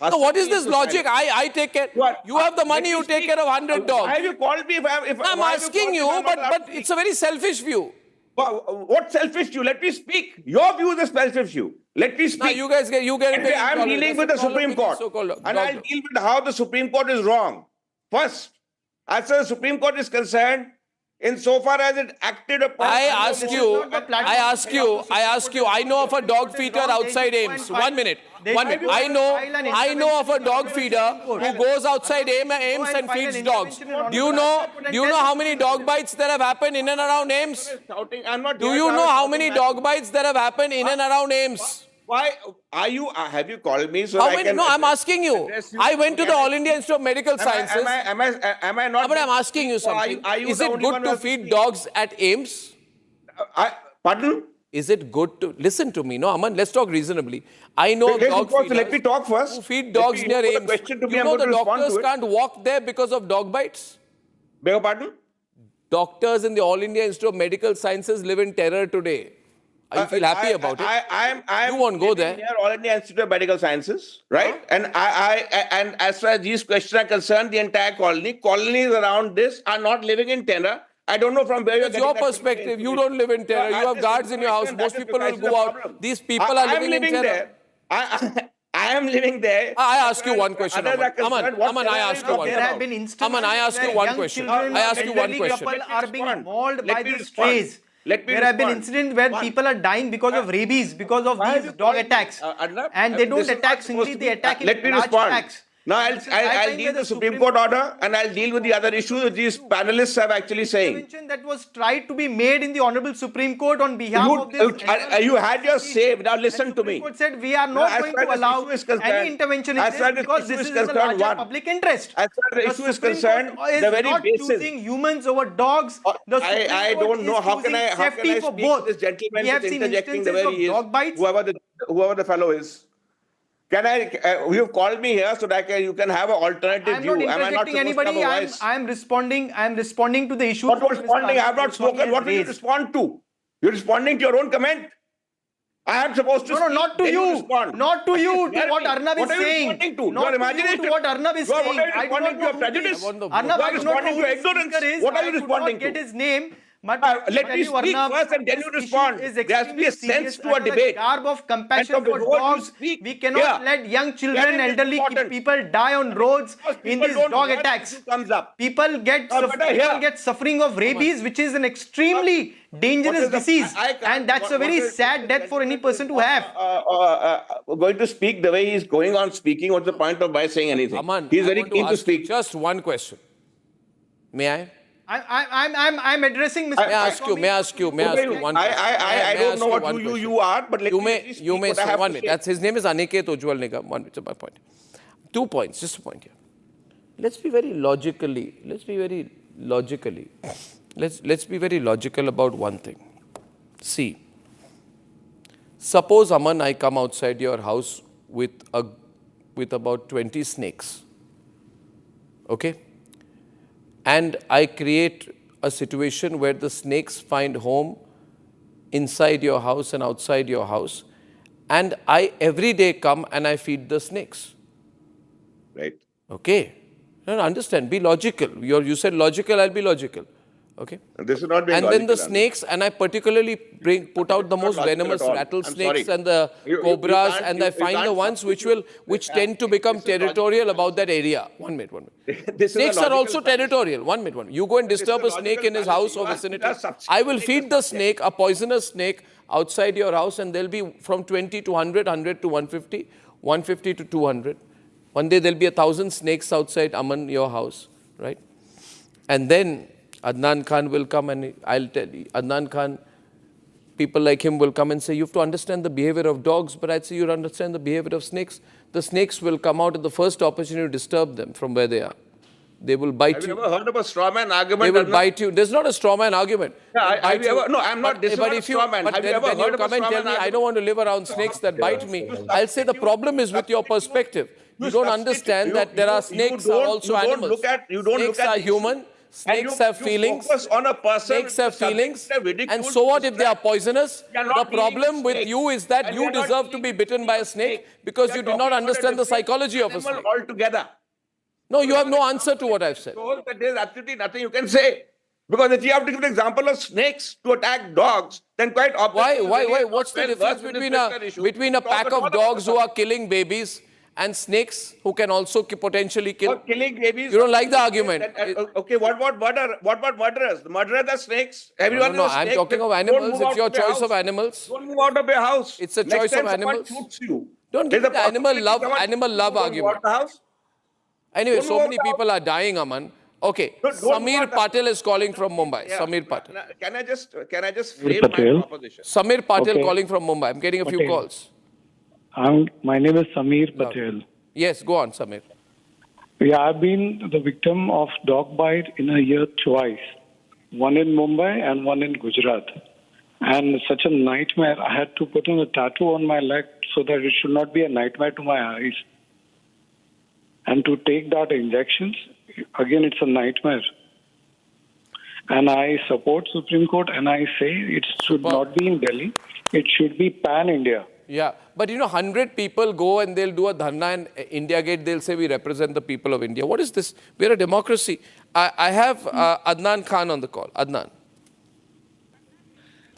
So what is this logic? I take care. You have the money. You take care of 100 dogs. Why have you called me? I'm asking you, but it's a very selfish view. What selfish view? Let me speak. Your view is a selfish view. Let me speak. No, you guys get it very I'm dealing with the Supreme Court. And I'll deal with how the Supreme Court is wrong. First, as far as the Supreme Court is concerned, insofar as it acted upon... I ask you, I know of a dog feeder outside AIMS. 1 minute. I know of a dog feeder who goes outside AIMS and feeds dogs. Do you know how many dog bites that have happened in and around AIMS? Do you know how many dog bites that have happened in and around AIMS? Why are you? Have you called me? So no, I'm asking you. I went to the All India Institute of Medical Sciences. Am I not? But I'm asking you something. Is it good to feed dogs at AIMS? Pardon? Is it good to listen to me? No, Aman. Let's talk reasonably. I know dog feeders. Let me talk first. Who feed dogs near AIMS. You know the doctors can't walk there because of dog bites. Beg your pardon? Doctors in the All India Institute of Medical Sciences live in terror today. I feel happy about it. I won't go there. Near All India Institute of Medical Sciences, right? And and as far as these questions are concerned, the entire colonies around this are not living in terror. I don't know from where you're getting your perspective. You don't live in terror. You have guards in your house. Most people will go out. These people are living in terror. I am living there. I ask you one question, Aman, I ask you one question. There have been instances Aman, I ask you one question. I ask you one question. People are being mauled by these strays. There have been incidents where people are dying because of rabies, because of these dog attacks. And they don't attack singly, they attack in large attacks. Now I'll deal with the Supreme Court order and I'll deal with the other issues which these panelists have actually saying. That was tried to be made in the Honorable Supreme Court on behalf of this. You had your say. Now listen to me. The Supreme Court said we are not going to allow any intervention in this because this is in the larger public interest. As far as the issue is concerned, the very not basis. choosing humans over dogs. I don't know how can I speak to this gentleman is interjecting the way he is. Whoever the fellow is. Can I? You've called me here so that you can have an alternative view. Am I not interjecting anybody? I am responding. I am responding to the issue. What responding? I have not spoken. What will you respond to? You're responding to your own comment. I am supposed to. No, not to you. Not to you. To what Arnab is saying. Not to what Arnab is saying. I do not know prejudice. Arnab, I do not know who ignorance. What are you responding to? Get his name. But let me speak first and then you respond. There has to be a sense to a debate. Garb of compassion for dogs. We cannot let young children, elderly people die on roads in these dog attacks. People get suffering of rabies, which is an extremely dangerous disease. And that's a very sad death for any person to have. Going to speak the way he's going on speaking, what's the point of by saying anything? Aman, he's very keen to speak. Just one question. May I? I'm addressing Mr. May I ask you one question? I don't know what you are, but let you may say 1 minute. That's his name is Aniket Ujwal Nigam. 1 minute, my point. 2 points, just a point here. Let's be very logical about one thing. See, suppose Aman, I come outside your house with about 20 snakes. Okay? And I create a situation where the snakes find home inside your house and outside your house. And I every day come and I feed the snakes. Right. Okay. No, understand. Be logical. You said logical, I'll be logical. Okay. This is not being and logical. Then the snakes, and I particularly put out the most venomous rattlesnakes and the cobras, and I find the ones which tend to become territorial about that area. 1 minute. Snakes are also territorial. 1 minute. You go and disturb a snake in his house or vicinity. I will feed the snake, a poisonous snake, outside your house, and there'll be from 20 to 100, 100 to 150, 150 to 200. One day there'll be 1,000 snakes outside your house, right? And then Adnan Khan will come and I'll tell you, Adnan Khan, people like him will come and say, you have to understand the behavior of dogs, but I'd say you understand the behavior of snakes. The snakes will come out at the first opportunity to disturb them from where they are. They will bite you. Have you ever heard of a straw man argument? They will bite you. There's not a straw man argument. No, I'm not. This is not a straw man. But then you come and tell me, I don't want to live around snakes that bite me. I'll say the problem is with your perspective. You don't understand that there are snakes are also animals. Snakes are human. Snakes have feelings. Snakes have feelings. And so what if they are poisonous? The problem with you is that you deserve to be bitten by a snake because you do not understand the psychology of a snake. Altogether. No, you have no answer to what I've said. So there's absolutely nothing you can say. Because if you have to give an example of snakes to attack dogs, then quite obviously... Why? What's the difference between a pack of dogs who are killing babies and snakes who can also potentially kill? Killing babies. You don't like the argument. Okay, what about murder? What about murderers? The murderers are snakes. Everyone No, is a snake. I'm talking of animals. It's your choice of animals. Don't move out of your house. It's a choice of animals. Don't give There's the a animal love argument. Anyway, so many people are dying, Aman. Okay, Samir Patil is calling from Mumbai. Yeah. Samir Patil. Can I just frame my proposition? Samir Patil calling from Mumbai. I'm getting a few calls. My name is Samir Patel. Yes, go on, Samir. Yeah, I've been the victim of dog bite in a year twice. One in Mumbai and one in Gujarat. And such a nightmare. I had to put on a tattoo on my leg so that it should not be a nightmare to my eyes. And to take that injections, again, it's a nightmare. And I support Supreme Court and I say it should not be in Delhi. It should be pan-India. Yeah, but 100 people go and they'll do a dharna in India Gate. They'll say we represent the people of India. What is this? We're a democracy. I have Adnan Khan on the call. Adnan.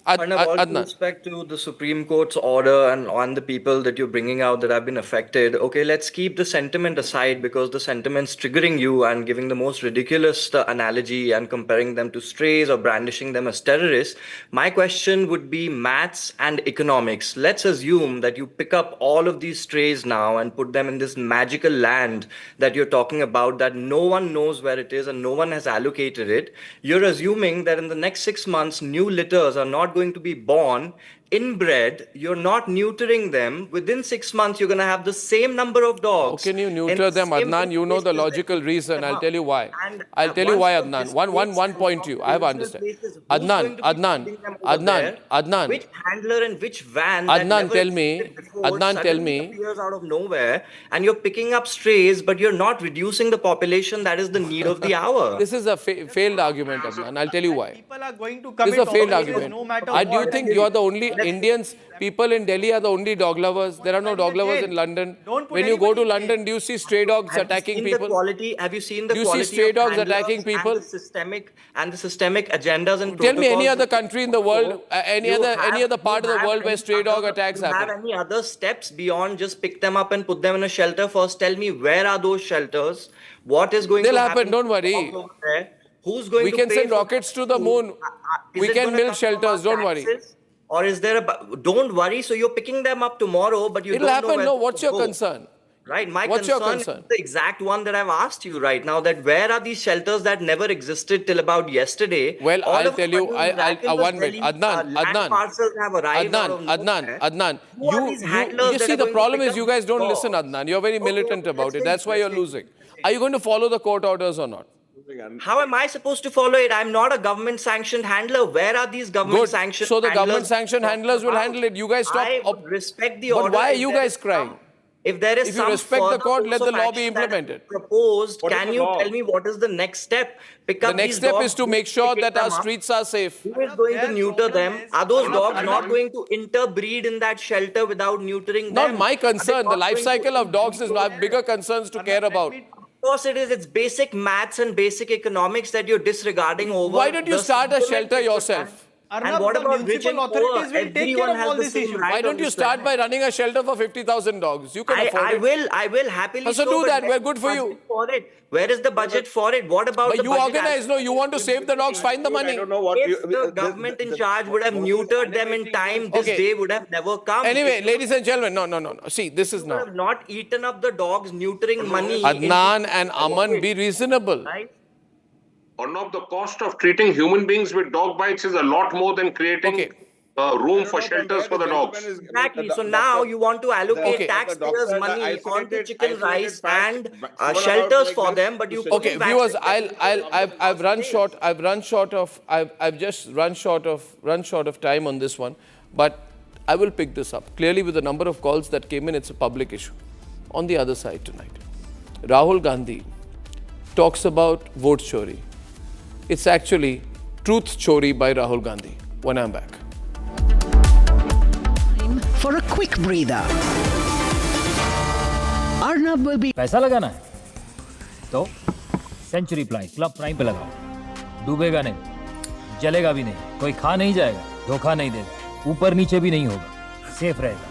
Arnab, all due respect to the Supreme Court's order and on the people that you're bringing out that have been affected, okay, let's keep the sentiment aside because the sentiment's triggering you and giving the most ridiculous analogy and comparing them to strays or brandishing them as terrorists. My question would be maths and economics. Let's assume that you pick up all of these strays now and put them in this magical land that you're talking about that no one knows where it is and no one has allocated it. You're assuming that in the next 6 months, new litters are not going to be born, inbred, you're not neutering them. Within 6 months, you're going to have the same number of dogs. How can you neuter them, Adnan? You know the logical reason. I'll tell you why. I'll tell you why, Adnan. One point to you. I have understood. Adnan. Which handler and which van? Adnan, tell me. Appears out of nowhere, and you're picking up strays, but you're not reducing the population. That is the need of the hour. This is a failed argument, Adnan. I'll tell you why. People are going to This is a failed commit argument. no matter Do you what. think you are the only Indians? People in Delhi are the only dog lovers. There are no dog lovers in London. When you go to London, do you see stray dogs attacking people? Have you seen the Do you quality see stray of dogs handlers attacking people? And the systemic agendas and Tell me any protocols other country in the world, any other part of the world where stray dog attacks happen. Have any other steps beyond just pick them up and put them in a shelter? First, tell me where are those shelters? What is going They'll to happen, don't worry. Who's going We to can pay send for rockets to the moon. We can build shelters, don't worry. Or is there don't worry, so you're picking them up tomorrow, but you It'll don't happen. know where No, to what's your go. concern? Right, my What's your concern concern? is the exact one that I've asked you right now, that where are these shelters that never existed till about yesterday? Well, All I'll of a tell you, sudden, I'll 1 minute. land parcels have arrived out of nowhere. Adnan, Who are these handlers you that see are the going to problem pick is up you guys don't dogs? listen, Adnan. You're very militant about it. That's why you're losing. Are you going to follow the court orders or not? How am I supposed to follow it? I'm not a government-sanctioned handler. Where are these government-sanctioned So the handlers? government-sanctioned handlers will handle it. You guys stop. I would respect the But order. why are if you there guys is crying? If there is If you some respect the further court, let course the of law be action that implemented. Proposed, What is can the you law? tell me what is the next step? The next step is to make sure that our streets are safe. Who is going to neuter them? Are those dogs not going to interbreed in that shelter without neutering them? Not my Are they concern. The not life going cycle to of dogs is I have bigger concerns to care about. Of course it is. It's basic maths and basic economics that you're disregarding over. Why don't you start a shelter yourself? And what about rich and poor? Everyone has the same right. Why don't you start by running a shelter for 50,000 dogs? You can afford it. I will happily. So do that. We're good for you. Where is the budget for it? What about But the you budget organize, no, you want to save the dogs, find the money. I don't know what If the government in charge would have neutered them in time, this day would have never come. Anyway, ladies and gentlemen, no. See, this is would now. have not eaten up the dogs, neutering money. Adnan and Aman, be reasonable. Right? Arnab, the cost of treating human beings with dog bites is a lot more than creating room for shelters for the dogs. Exactly. So now you want to allocate taxpayers' money onto chicken rice and shelters for them, but you Okay, viewers, I've run short. I've just run short of time on this one, but I will pick this up. Clearly, with the number of calls that came in, it's a public issue. On the other side tonight, Rahul Gandhi talks about vote chori. It's actually truth chori by Rahul Gandhi. When I'm back. For a quick breather. Arnab will be... पैसा लगाना है तो century prime club prime पे लगाओ, डूबेगा नहीं, जलेगा भी नहीं, कोई खा नहीं जाएगा, धोखा नहीं देगा, ऊपर नीचे भी नहीं होगा, सेफ रहेगा,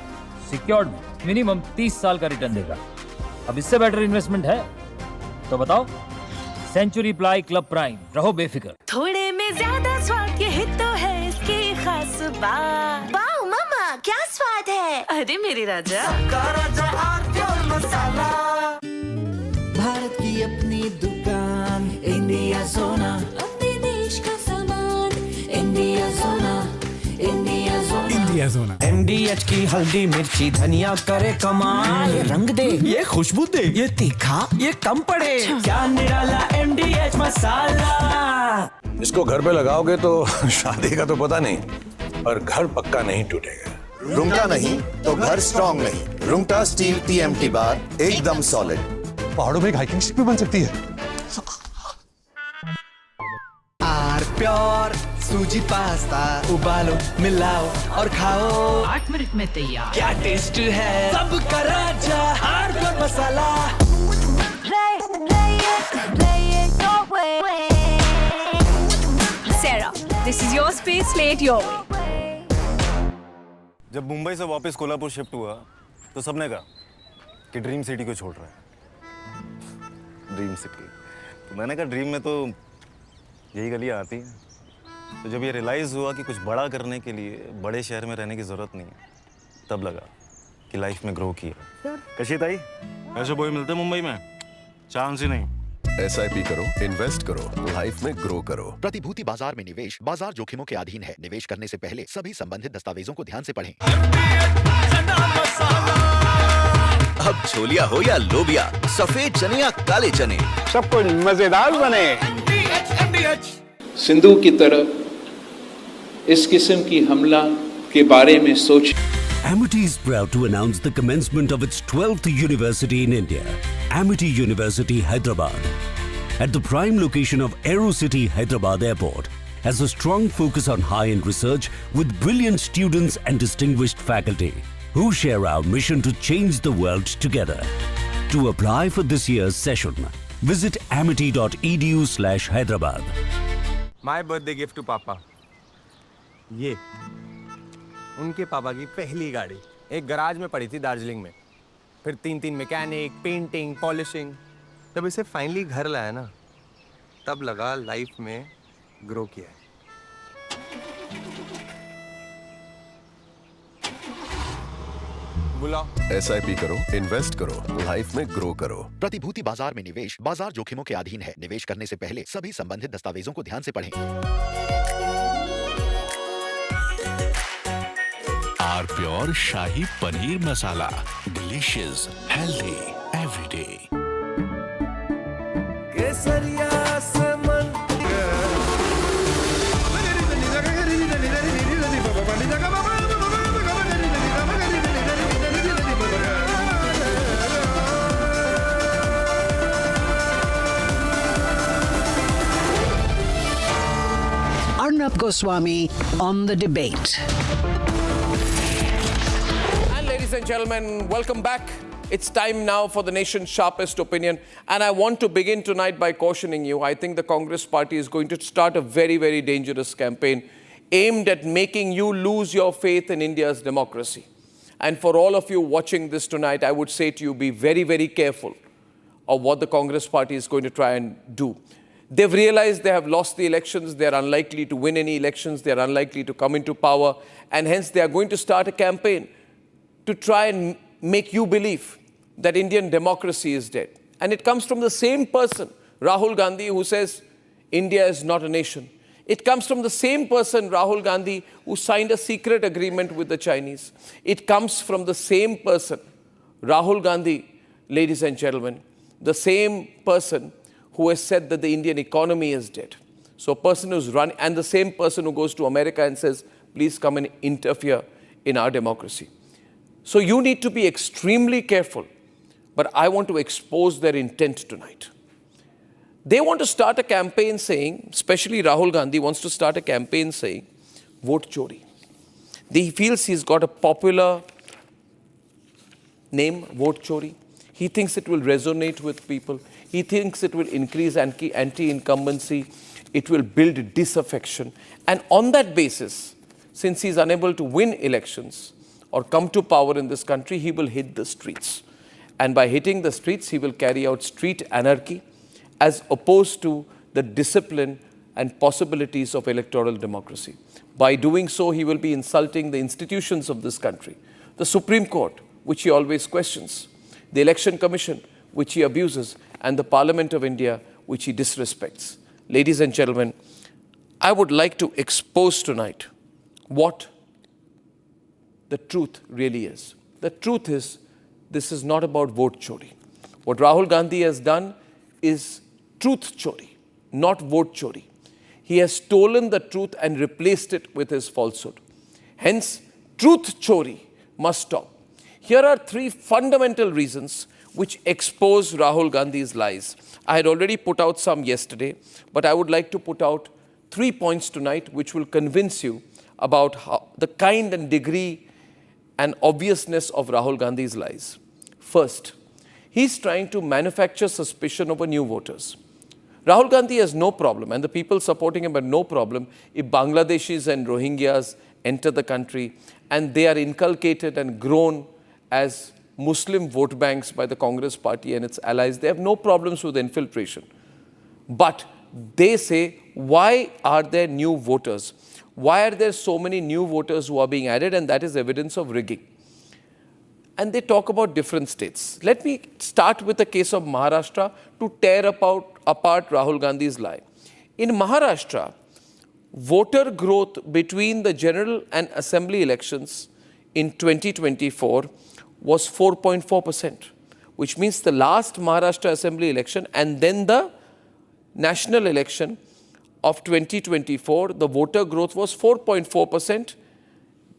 सिक्योर्ड मिनिमम 30 साल का रिटर्न देगा। अब इससे बेटर इन्वेस्टमेंट है तो बताओ। सेंचुरी प्लाई क्लब प्राइम, रहो बेफिक्र। थोड़े में ज्यादा स्वाद, यही तो है इसकी खास बात। वाओ मामा, क्या स्वाद है। अरे मेरे राजा, भारत की अपनी दुकान, इंडिया सोना, अपने देश का सामान, इंडिया सोना, इंडिया सोना, इंडिया सोना। MDH की हल्दी मिर्ची धनिया करे कमाल, ये रंग दे, ये खुशबू दे, ये तीखा, ये कम पड़े, क्या निराला MDH मसाला। इसको घर पे लगाओगे तो शादी का तो पता नहीं, पर घर पक्का नहीं टूटेगा। रुंगटा नहीं तो घर स्ट्रॉन्ग नहीं। रुंगटा स्टील TMT बार एकदम सॉलिड। पहाड़ों में एक हाइकिंग स्टिक भी बन सकती है। आर प्योर सूजी पास्ता, उबालो मिलाओ और खाओ, 8 मिनट में तैयार। क्या टेस्ट है, सबका राजा R pure masala. Sarah, this is your space, play it your way. जब मुंबई से वापस कोल्हापुर शिफ्ट हुआ तो सबने कहा कि ड्रीम सिटी को छोड़ रहा है। ड्रीम सिटी, तो मैंने कहा ड्रीम में तो यही गलियां आती हैं। तो जब ये रियलाइज़ हुआ कि कुछ बड़ा करने के लिए बड़े शहर में रहने की ज़रूरत नहीं है, तब लगा कि लाइफ में ग्रो किया। कशिता ही ऐसे बॉय मिलते मुंबई में, चांस ही नहीं। SIP करो, इन्वेस्ट करो, लाइफ में ग्रो करो। प्रतिभूति बाजार में निवेश बाजार जोखिमों के अधीन है। निवेश करने से पहले सभी संबंधित दस्तावेजों को ध्यान से पढ़ें। अब छोलिया हो या लोबिया, सफेद चने या काले चने, सबको मजेदार बने। सिंधु की तरफ इस किस्म की हमला के बारे में सोच। Amity is proud to announce the commencement of its 12th university in India, Amity University, Hyderabad. At the prime location of AeroCity Hyderabad Airport, has a strong focus on high-end research with brilliant students and distinguished faculty who share our mission to change the world together. To apply for this year's session, visit amity.edu/Hyderabad. My birthday gift to पापा, ये उनके पापा की पहली गाड़ी एक garage में पड़ी थी दार्जिलिंग में, फिर 3 मैकेनिक, पेंटिंग, पॉलिशिंग। जब इसे फाइनली घर लाया ना, तब लगा लाइफ में ग्रो किया है। बुलाओ। SIP करो, इन्वेस्ट करो, लाइफ में ग्रो करो। प्रतिभूति बाजार में निवेश बाजार जोखिमों के अधीन है। निवेश करने से पहले सभी संबंधित दस्तावेजों को ध्यान से पढ़ें। R pure shahi paneer masala, delicious, healthy everyday. केसरिया से मन Arnab Goswami on the debate. And ladies and gentlemen, welcome back. It's time now for the nation's sharpest opinion. And I want to begin tonight by cautioning you. I think the Congress party is going to start a very, very dangerous campaign aimed at making you lose your faith in India's democracy. And for all of you watching this tonight, I would say to you, be very, very careful of what the Congress party is going to try and do. They've realized they have lost the elections. They're unlikely to win any elections. They're unlikely to come into power. And hence, they are going to start a campaign to try and make you believe that Indian democracy is dead. And it comes from the same person, Rahul Gandhi, who says India is not a nation. It comes from the same person, Rahul Gandhi, who signed a secret agreement with the Chinese. It comes from the same person, Rahul Gandhi, ladies and gentlemen, the same person who has said that the Indian economy is dead. So a person who's run, and the same person who goes to America and says, please come and interfere in our democracy. So you need to be extremely careful. But I want to expose their intent tonight. They want to start a campaign saying, especially Rahul Gandhi wants to start a campaign saying, vote chori. He feels he's got a popular name, vote chori. He thinks it will resonate with people. He thinks it will increase anti-incumbency. It will build disaffection. And on that basis, since he's unable to win elections or come to power in this country, he will hit the streets. And by hitting the streets, he will carry out street anarchy as opposed to the discipline and possibilities of electoral democracy. By doing so, he will be insulting the institutions of this country. The Supreme Court, which he always questions, the Election Commission, which he abuses, and the Parliament of India, which he disrespects. Ladies and gentlemen, I would like to expose tonight what the truth really is. The truth is, this is not about vote chori. What Rahul Gandhi has done is truth chori, not vote chori. He has stolen the truth and replaced it with his falsehood. Hence, truth chori must stop. Here are three fundamental reasons which expose Rahul Gandhi's lies. I had already put out some yesterday, but I would like to put out 3 points tonight which will convince you about the kind and degree and obviousness of Rahul Gandhi's lies. First, he's trying to manufacture suspicion over new voters. Rahul Gandhi has no problem, and the people supporting him have no problem if Bangladeshis and Rohingyas enter the country and they are inculcated and grown as Muslim vote banks by the Congress party and its allies. They have no problems with infiltration. But they say, why are there new voters? Why are there so many new voters who are being added? And that is evidence of rigging. And they talk about different states. Let me start with the case of Maharashtra to tear apart Rahul Gandhi's lie. In Maharashtra, voter growth between the general and assembly elections in 2024 was 4.4%, which means the last Maharashtra assembly election and then the national election of 2024, the voter growth was 4.4%,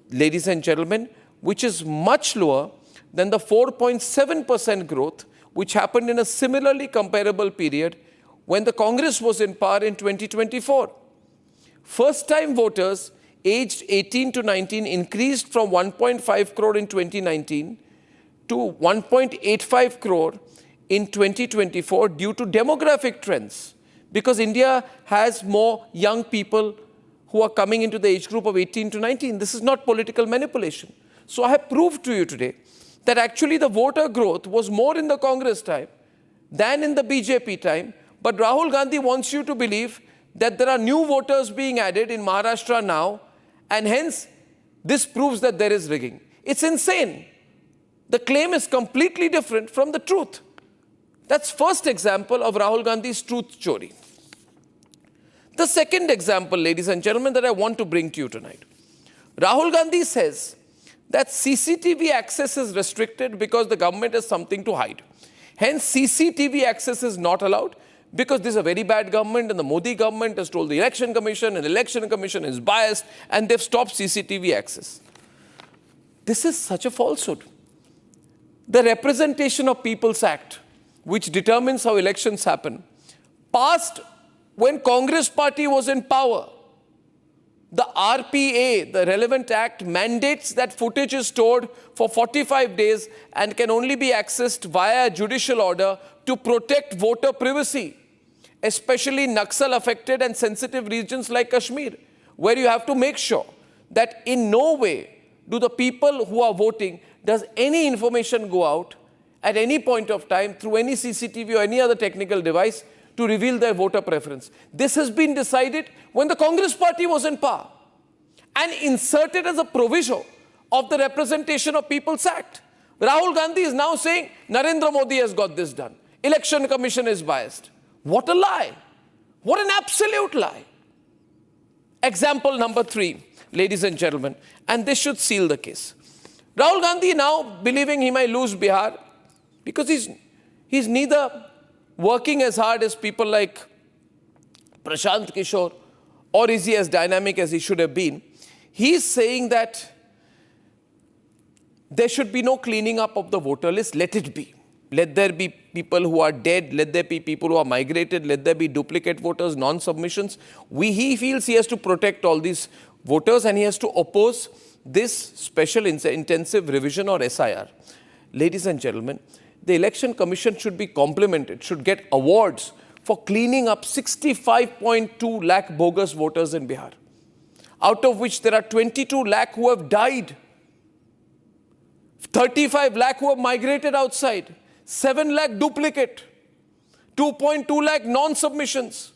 ladies and gentlemen, which is much lower than the 4.7% growth which happened in a similarly comparable period when the Congress was in power in 2024. First-time voters aged 18 to 19 increased from 1.5 crore in 2019 to 1.85 crore in 2024 due to demographic trends, because India has more young people who are coming into the age group of 18 to 19. This is not political manipulation. So I have proved to you today that actually the voter growth was more in the Congress time than in the BJP time. But Rahul Gandhi wants you to believe that there are new voters being added in Maharashtra now, and hence this proves that there is rigging. It's insane. The claim is completely different from the truth. That's first example of Rahul Gandhi's truth chori. The second example, ladies and gentlemen, that I want to bring to you tonight. Rahul Gandhi says that CCTV access is restricted because the government has something to hide. Hence, CCTV access is not allowed because this is a very bad government and the Modi government has told the Election Commission and the Election Commission is biased and they've stopped CCTV access. This is such a falsehood. The Representation of People's Act, which determines how elections happen, passed when Congress party was in power. The RPA, the relevant act, mandates that footage is stored for 45 days and can only be accessed via a judicial order to protect voter privacy, especially Naxal affected and sensitive regions like Kashmir, where you have to make sure that in no way do the people who are voting, does any information go out at any point of time through any CCTV or any other technical device to reveal their voter preference. This has been decided when the Congress party was in power and inserted as a proviso of the Representation of People's Act. Rahul Gandhi is now saying Narendra Modi has got this done. Election Commission is biased. What a lie. What an absolute lie. Example number 3, ladies and gentlemen, and this should seal the case. Rahul Gandhi now believing he might lose Bihar because he's neither working as hard as people like Prashant Kishore, or is he as dynamic as he should have been? He's saying that there should be no cleaning up of the voter list. Let it be. Let there be people who are dead. Let there be people who are migrated. Let there be duplicate voters, non-submissions. He feels he has to protect all these voters and he has to oppose this special intensive revision or SIR. Ladies and gentlemen, the Election Commission should be complimented, should get awards for cleaning up 65.2 lakh bogus voters in Bihar, out of which there are 22 lakh who have died, 35 lakh who have migrated outside, 7 lakh duplicate, 2.2 lakh non-submissions.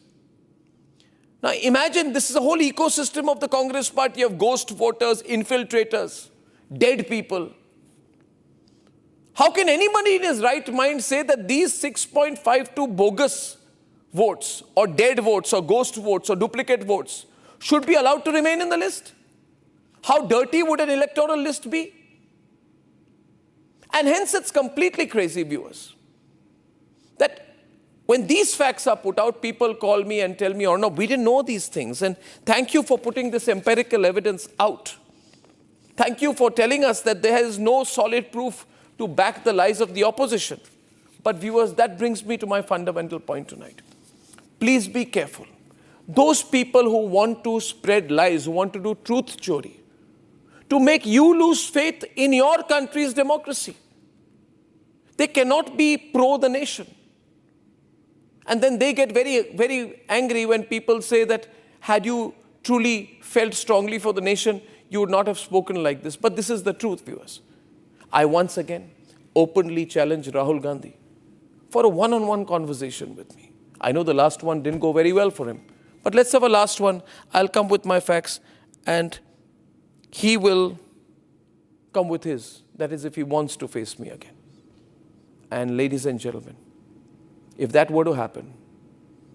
Now imagine this is a whole ecosystem of the Congress party of ghost voters, infiltrators, dead people. How can anybody in his right mind say that these 6.52 bogus votes or dead votes or ghost votes or duplicate votes should be allowed to remain in the list? How dirty would an electoral list be? And hence it's completely crazy, viewers, that when these facts are put out, people call me and tell me, Arnab, we didn't know these things. And thank you for putting this empirical evidence out. Thank you for telling us that there is no solid proof to back the lies of the opposition. But viewers, that brings me to my fundamental point tonight. Please be careful. Those people who want to spread lies, who want to do truth chori, to make you lose faith in your country's democracy. They cannot be pro the nation. And then they get very, very angry when people say that had you truly felt strongly for the nation, you would not have spoken like this. But this is the truth, viewers. I once again openly challenge Rahul Gandhi for a one-on-one conversation with me. I know the last one didn't go very well for him. But let's have a last one. I'll come with my facts and he will come with his. That is, if he wants to face me again. And ladies and gentlemen, if that were to happen,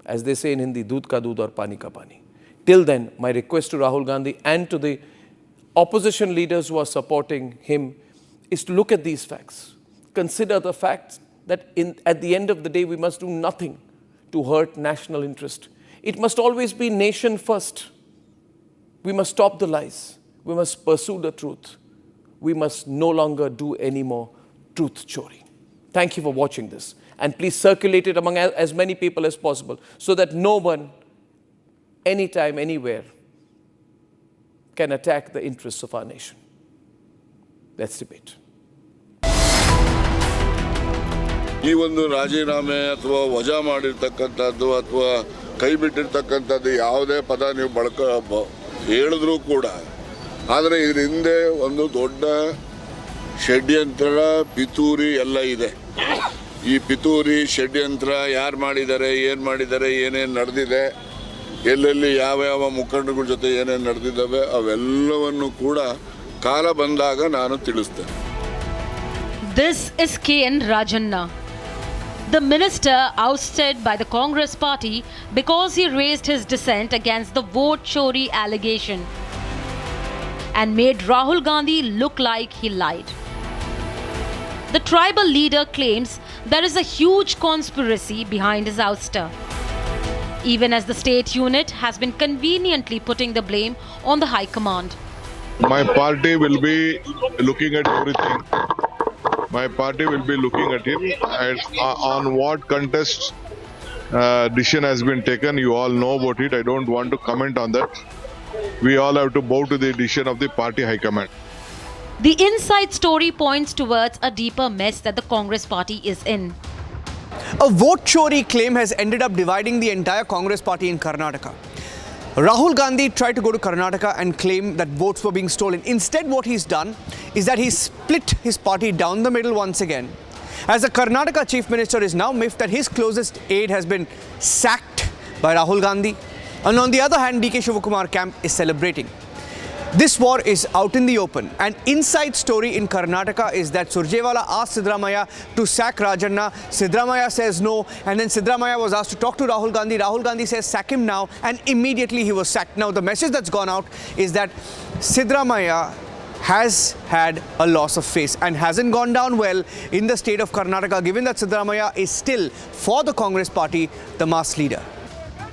as they say in Hindi, doodh ka doodh aur pani ka pani. Till then, my request to Rahul Gandhi and to the opposition leaders who are supporting him is to look at these facts. Consider the fact that at the end of the day, we must do nothing to hurt national interest. It must always be nation first. We must stop the lies. We must pursue the truth. We must no longer do any more truth chori. Thank you for watching this. And please circulate it among as many people as possible so that no one, anytime, anywhere, can attack the interests of our nation. Let's debate. ಈ ಒಂದು ರಾಜೀನಾಮೆ ಅಥವಾ ವಜಾ ಮಾಡಿರ್ತಕ್ಕಂಥದ್ದು ಅಥವಾ ಕೈ ಬಿಟ್ಟಿರ್ತಕ್ಕಂಥದ್ದು ಯಾವುದೇ ಪದ ನೀವು ಹೇಳಿದ್ರೂ ಕೂಡ ಆದರೆ ಇದರ ಹಿಂದೆ ಒಂದು ದೊಡ್ಡ ಷಡ್ಯಂತ್ರ ಪಿತೂರಿ ಎಲ್ಲ ಇದೆ. ಈ ಪಿತೂರಿ ಷಡ್ಯಂತ್ರ ಯಾರು ಮಾಡಿದ್ದಾರೆ, ಏನು ಮಾಡಿದ್ದಾರೆ, ಏನೇನು ನಡೆದಿದೆ, ಎಲ್ಲೆಲ್ಲಿ ಯಾವ ಮುಖಂಡಗಳ ಜೊತೆ ಏನೇನು ನಡೆದಿದ್ದಾವೆ ಅವೆಲ್ಲವನ್ನು ಕೂಡ ಕಾಲ ಬಂದಾಗ ನಾನು ತಿಳಿಸ್ತೇನೆ. This is KN Rajanna, the minister ousted by the Congress party because he raised his dissent against the vote chori allegation and made Rahul Gandhi look like he lied. The tribal leader claims there is a huge conspiracy behind his ouster, even as the state unit has been conveniently putting the blame on the High Command. My party will be looking at everything. My party will be looking at it and on what contest decision has been taken. You all know about it. I don't want to comment on that. We all have to bow to the decision of the party high command. The inside story points towards a deeper mess that the Congress party is in. A vote chori claim has ended up dividing the entire Congress party in Karnataka. Rahul Gandhi tried to go to Karnataka and claim that votes were being stolen. Instead, what he's done is that he's split his party down the middle once again. As the Karnataka chief minister is now miffed that his closest aide has been sacked by Rahul Gandhi. And on the other hand, DK Shivakumar camp is celebrating. This war is out in the open. An inside story in Karnataka is that Surjewala asked Siddaramaiah to sack Rajanna. Siddaramaiah says no, and then Siddaramaiah was asked to talk to Rahul Gandhi. Rahul Gandhi says sack him now, and immediately he was sacked. Now the message that's gone out is that Siddaramaiah has had a loss of face and hasn't gone down well in the state of Karnataka, given that Siddaramaiah is still, for the Congress party, the mass leader.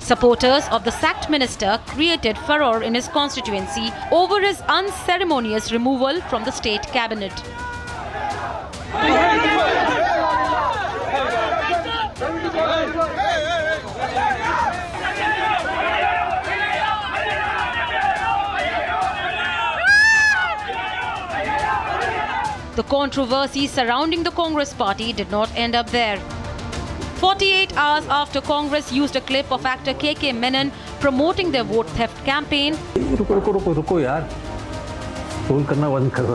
Supporters of the sacked minister created furore in his constituency over his unceremonious removal from the state cabinet. The controversy surrounding the Congress party did not end up there. 48 hours after Congress used a clip of actor KK Menon promoting their vote theft campaign. रुको यार, scroll करना बंद करो।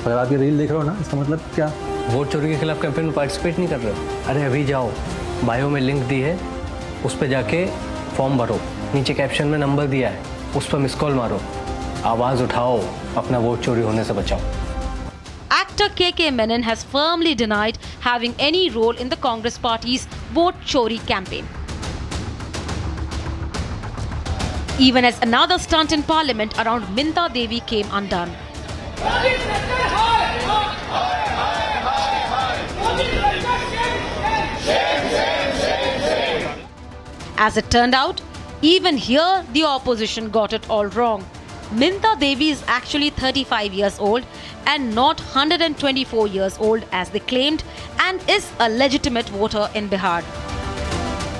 अगर आप ये reel देख रहे हो ना, इसका मतलब क्या? वोट चोरी के खिलाफ कैंपेन में पार्टिसिपेट नहीं कर रहे हो? अरे अभी जाओ, बायो में लिंक दी है, उस पर जाके फॉर्म भरो, नीचे कैप्शन में नंबर दिया है, उस पर मिस कॉल मारो, आवाज उठाओ, अपना वोट चोरी होने से बचाओ। Actor KK Menon has firmly denied having any role in the Congress party's vote chori campaign. Even as another stunt in parliament around Minta Devi came undone. As it turned out, even here the opposition got it all wrong. Minta Devi is actually 35 years old and not 124 years old as they claimed, and is a legitimate voter in Bihar.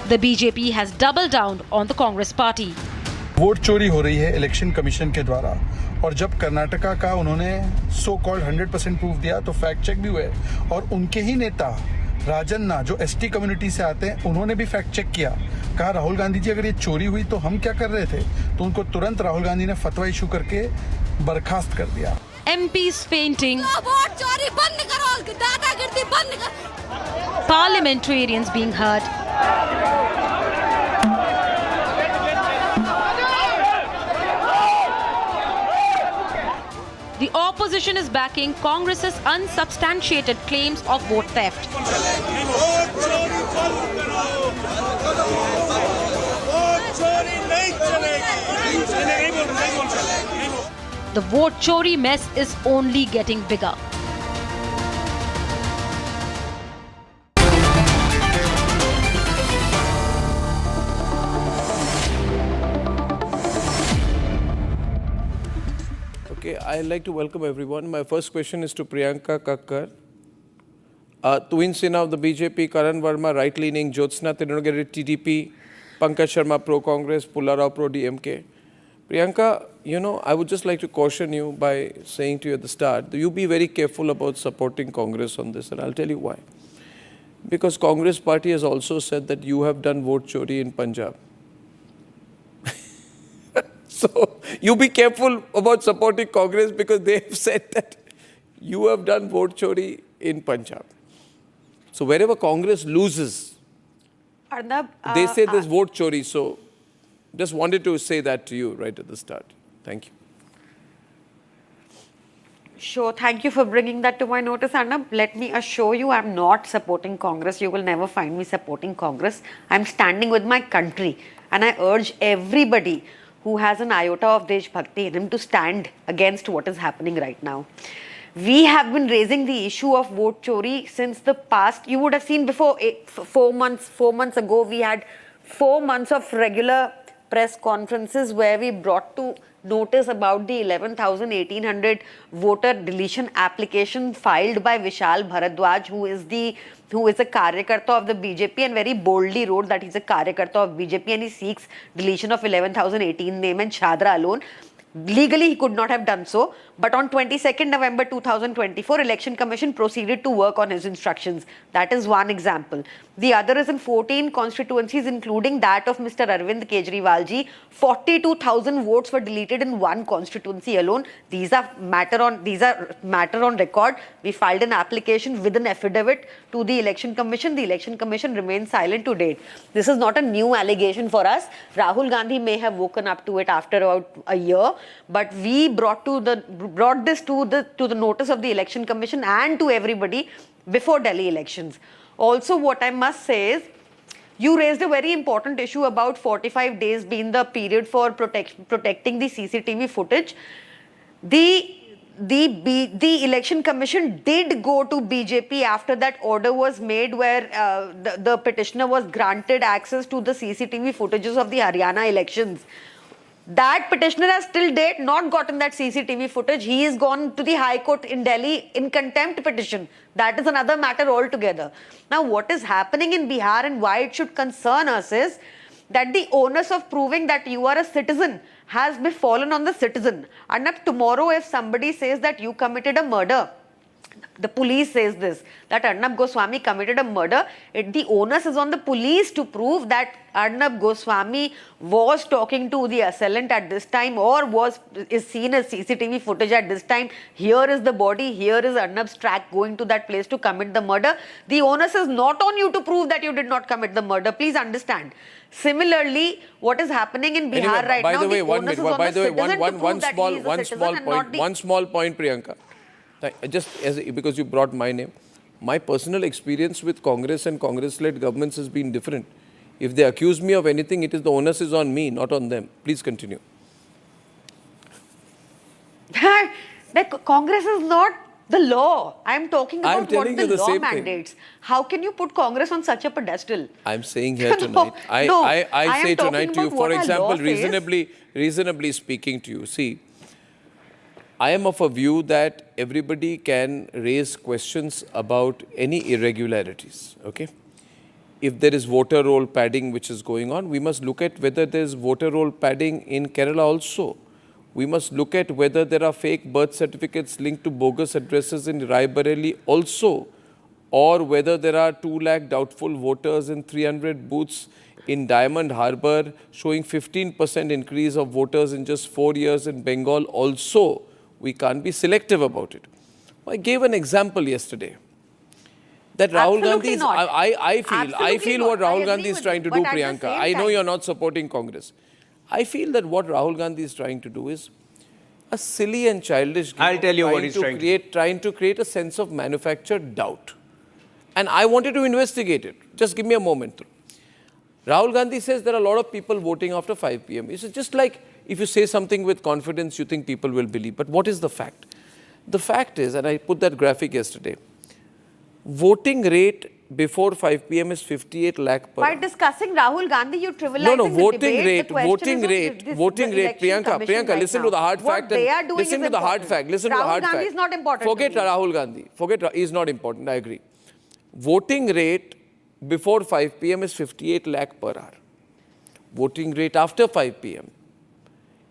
The BJP has doubled down on the Congress party. Vote चोरी हो रही है election commission के द्वारा, और जब कर्नाटका का उन्होंने सो कॉल्ड 100% प्रूफ दिया तो फैक्ट चेक भी हुए, और उनके ही नेता राजन्ना जो एसटी कम्युनिटी से आते हैं उन्होंने भी फैक्ट चेक किया, कहा राहुल गांधी जी अगर ये चोरी हुई तो हम क्या कर रहे थे, तो उनको तुरंत राहुल गांधी ने फतवा इशू करके बर्खास्त कर दिया। MPs fainting, वोट चोरी बंद करो, दादागिरी बंद करो, parliamentarians being hurt, the opposition is backing Congress's unsubstantiated claims of vote theft. The vote chori mess is only getting bigger. Okay, I'd like to welcome everyone. My first question is to Priyanka Kakkar. Twin Sena of the BJP, Karan Verma, right-leaning, Jyotsna Tinugare, TDP, Pankaj Sharma, pro-Congress, Pullarao, pro-DMK. Priyanka, you know, I would just like to caution you by saying to you at the start, you be very careful about supporting Congress on this, and I'll tell you why. Because Congress party has also said that you have done vote chori in Punjab. So you be careful about supporting Congress because they have said that you have done vote chori in Punjab. So wherever Congress loses, Arnab, they say there's vote chori. So just wanted to say that to you right at the start. Thank you. Sure, thank you for bringing that to my notice, Arnab. Let me assure you, I'm not supporting Congress. You will never find me supporting Congress. I'm standing with my country, and I urge everybody who has an iota of Desh Bhakti in him to stand against what is happening right now. We have been raising the issue of vote chori since the past. You would have seen before 4 months ago, we had 4 months of regular press conferences where we brought to notice about the 11,1800 voter deletion application filed by Vishal Bharadwaj, who is a Karyakarta of the BJP, and very boldly wrote that he's a Karyakarta of BJP and he seeks deletion of 11,018 name and Chadra alone. Legally, he could not have done so, but on 22nd November 2024, Election Commission proceeded to work on his instructions. That is one example. The other is in 14 constituencies, including that of Mr. Arvind Kejriwal ji. 42,000 votes were deleted in one constituency alone. These are matter on record. We filed an application with an affidavit to the Election Commission. The Election Commission remains silent to date. This is not a new allegation for us. Rahul Gandhi may have woken up to it after about a year, but we brought this to the notice of the Election Commission and to everybody before Delhi elections. Also, what I must say is, you raised a very important issue about 45 days being the period for protecting the CCTV footage. The Election Commission did go to BJP after that order was made, where the petitioner was granted access to the CCTV footages of the Haryana elections. That petitioner has till date not gotten that CCTV footage. He is gone to the High Court in Delhi in contempt petition. That is another matter altogether. Now, what is happening in Bihar and why it should concern us is that the onus of proving that you are a citizen has fallen on the citizen. And tomorrow, if somebody says that you committed a murder the police says this, that Arnab Goswami committed a murder. The onus is on the police to prove that Arnab Goswami was talking to the assailant at this time or is seen as CCTV footage at this time. Here is the body, here is Arnab's track going to that place to commit the murder. The onus is not on you to prove that you did not commit the murder. Please understand. Similarly, what is happening in Bihar right now, the onus is on the citizen to prove that he is a citizen and not the... One small point, Priyanka. Because you brought my name, my personal experience with Congress and Congress-led governments has been different. If they accuse me of anything, it is the onus is on me, not on them. Please continue. Congress is not the law. I am talking about what the law mandates. How can you put Congress on such a pedestal? I'm saying here tonight, I say tonight to you, for example, reasonably speaking to you, see, I am of a view that everybody can raise questions about any irregularities, okay? If there is voter roll padding which is going on, we must look at whether there is voter roll padding in Kerala also. We must look at whether there are fake birth certificates linked to bogus addresses in Raebareli also, or whether there are 2 lakh doubtful voters in 300 booths in Diamond Harbour showing 15% increase of voters in just 4 years in Bengal also. We can't be selective about it. I gave an example yesterday that Rahul Gandhi is, I feel what Rahul Gandhi is trying to do, Priyanka. I know you're not supporting Congress. I feel that what Rahul Gandhi is trying to do is a silly and childish game. I'll tell you what he's trying to create a sense of manufactured doubt. And I wanted to investigate it. Just give me a moment. Rahul Gandhi says there are a lot of people voting after 5 p.m. It's just like if you say something with confidence, you think people will believe. But what is the fact? The fact is, and I put that graphic yesterday, voting rate before 5 p.m. is 58 lakh per By discussing Rahul Gandhi, you trivializing No, the debate. voting rate, Priyanka, listen to the hard fact. Listen to the hard fact. Rahul Gandhi is not important. Forget Rahul Gandhi. He is not important, I agree. Voting rate before 5 p.m. is 58 lakh per hour. Voting rate after 5 p.m.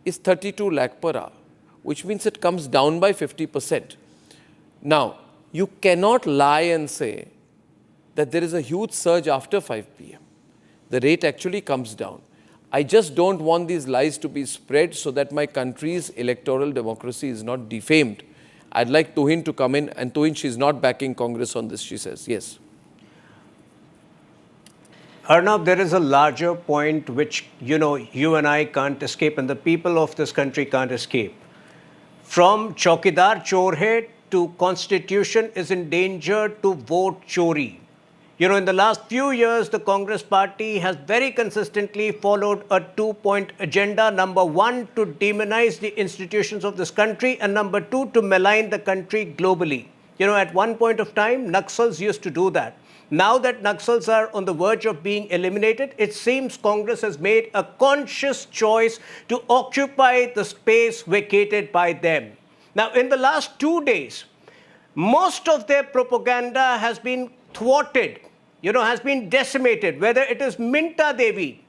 is 32 lakh per hour, which means it comes down by 50%. Now, you cannot lie and say that there is a huge surge after 5 p.m. The rate actually comes down. I just don't want these lies to be spread so that my country's electoral democracy is not defamed. I'd like Tuhin to come in, and Tuhin, she's not backing Congress on this, she says. Yes. Arnab, there is a larger point which, you and I can't escape and the people of this country can't escape. From Chaukidar Chor Hai to Constitution is in danger to vote chori. In the last few years, the Congress party has very consistently followed a 2-point agenda. Number 1, to demonize the institutions of this country, and number 2, to malign the country globally. At one point of time, Naxals used to do that. Now that Naxals are on the verge of being eliminated, it seems Congress has made a conscious choice to occupy the space vacated by them. Now, in the last 2 days, most of their propaganda has been thwarted, has been decimated, whether it is Minta Devi.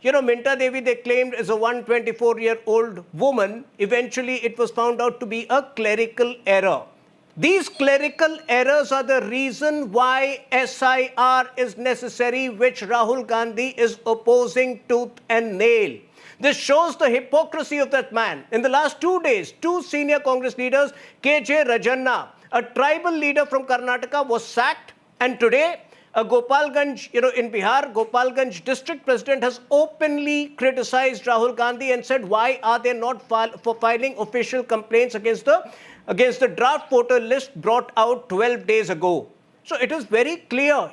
Minta Devi, they claimed, is a 124-year-old woman. Eventually, it was found out to be a clerical error. These clerical errors are the reason why SIR is necessary, which Rahul Gandhi is opposing tooth and nail. This shows the hypocrisy of that man. In the last 2 days, 2 senior Congress leaders, KJ Rajanna, a tribal leader from Karnataka, was sacked. And today, a Gopalganj, in Bihar, Gopalganj district president has openly criticized Rahul Gandhi and said, why are they not filing official complaints against the draft voter list brought out 12 days ago? So it is very clear.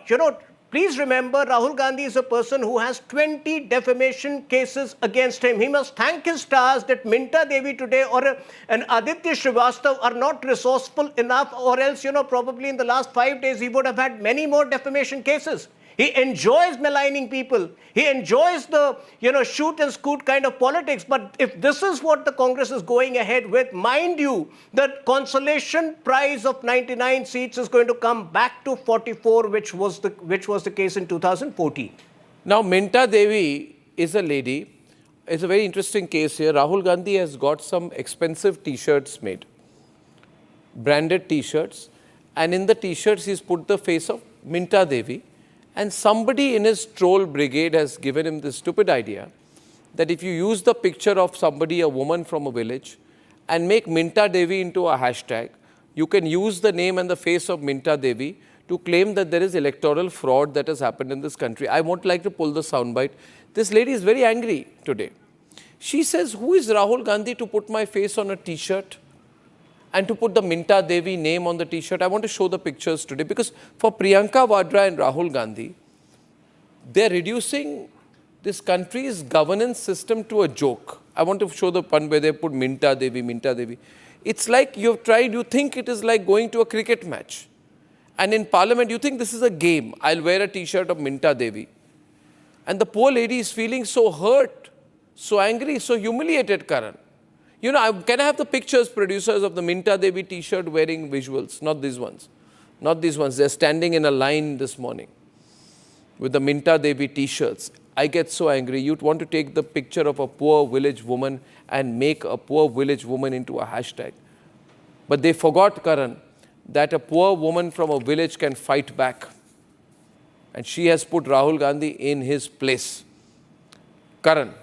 Please remember, Rahul Gandhi is a person who has 20 defamation cases against him. He must thank his stars that Minta Devi today or an Aditya Srivastav are not resourceful enough, or else, probably in the last 5 days, he would have had many more defamation cases. He enjoys maligning people. He enjoys the, shoot and scoot kind of politics. But if this is what the Congress is going ahead with, mind you, the consolation prize of 99 seats is going to come back to 44, which was the case in 2014. Now, Minta Devi is a lady. It's a very interesting case here. Rahul Gandhi has got some expensive T-shirts made, branded T-shirts, and in the t-shirts he's put the face of Minta Devi, and somebody in his troll brigade has given him this stupid idea that if you use the picture of somebody, a woman from a village, and make Minta Devi into a hashtag, you can use the name and the face of Minta Devi to claim that there is electoral fraud that has happened in this country. I won't like to pull the soundbite. This lady is very angry today. She says, who is Rahul Gandhi to put my face on a t-shirt and to put the Minta Devi name on the t-shirt? I want to show the pictures today because for Priyanka Vadra and Rahul Gandhi, they're reducing this country's governance system to a joke. I want to show the pun where they put Minta Devi, Minta Devi. It's like you've tried, you think it is like going to a cricket match. And in parliament, you think this is a game. I'll wear a t-shirt of Minta Devi. And the poor lady is feeling so hurt, so angry, so humiliated, Karan. You know, can I have the pictures, producers, of the Minta Devi t-shirt wearing visuals? Not these ones. Not these ones. They're standing in a line this morning with the Minta Devi t-shirts. I get so angry. You'd want to take the picture of a poor village woman and make a poor village woman into a hashtag. But they forgot, Karan, that a poor woman from a village can fight back. And she has put Rahul Gandhi in his place. Karan.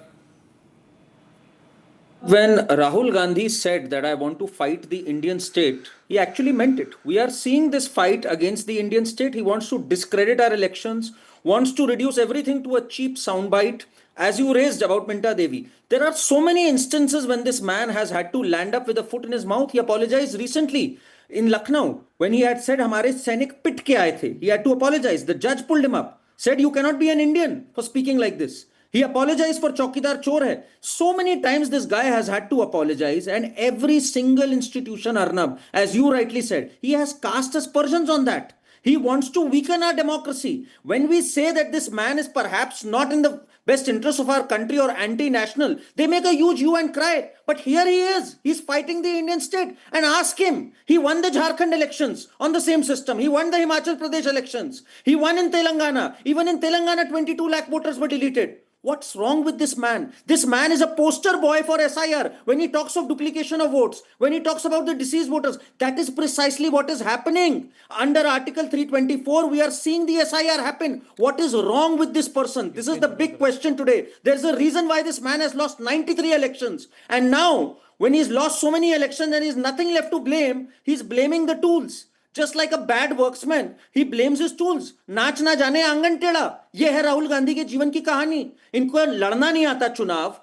When Rahul Gandhi said that I want to fight the Indian state, he actually meant it. We are seeing this fight against the Indian state. He wants to discredit our elections, wants to reduce everything to a cheap soundbite. As you raised about Minta Devi, there are so many instances when this man has had to land up with a foot in his mouth. He apologized recently in Lucknow when he had said, "Hamare sainik pit ke aaye the." He had to apologize. The judge pulled him up, said, "You cannot be an Indian for speaking like this." He apologized for Chaukidar Chor hai. So many times this guy has had to apologize, and every single institution, Arnab, as you rightly said, he has cast aspersions on that. He wants to weaken our democracy. When we say that this man is perhaps not in the best interest of our country or anti-national, they make a huge hue and cry. But here he is. He's fighting the Indian state. And ask him. He won the Jharkhand elections on the same system. He won the Himachal Pradesh elections. He won in Telangana. Even in Telangana, 22 lakh voters were deleted. What's wrong with this man? This man is a poster boy for SIR. When he talks of duplication of votes, when he talks about the deceased voters, that is precisely what is happening. Under Article 324, we are seeing the SIR happen. What is wrong with this person? This is the big question today. There's a reason why this man has lost 93 elections. And now, when he's lost so many elections and he's nothing left to blame, he's blaming the tools. Just like a bad worksman, he blames his tools. नाच ना जाने आंगन टेढ़ा. ये है राहुल गांधी के जीवन की कहानी. इनको लड़ना नहीं आता चुनाव.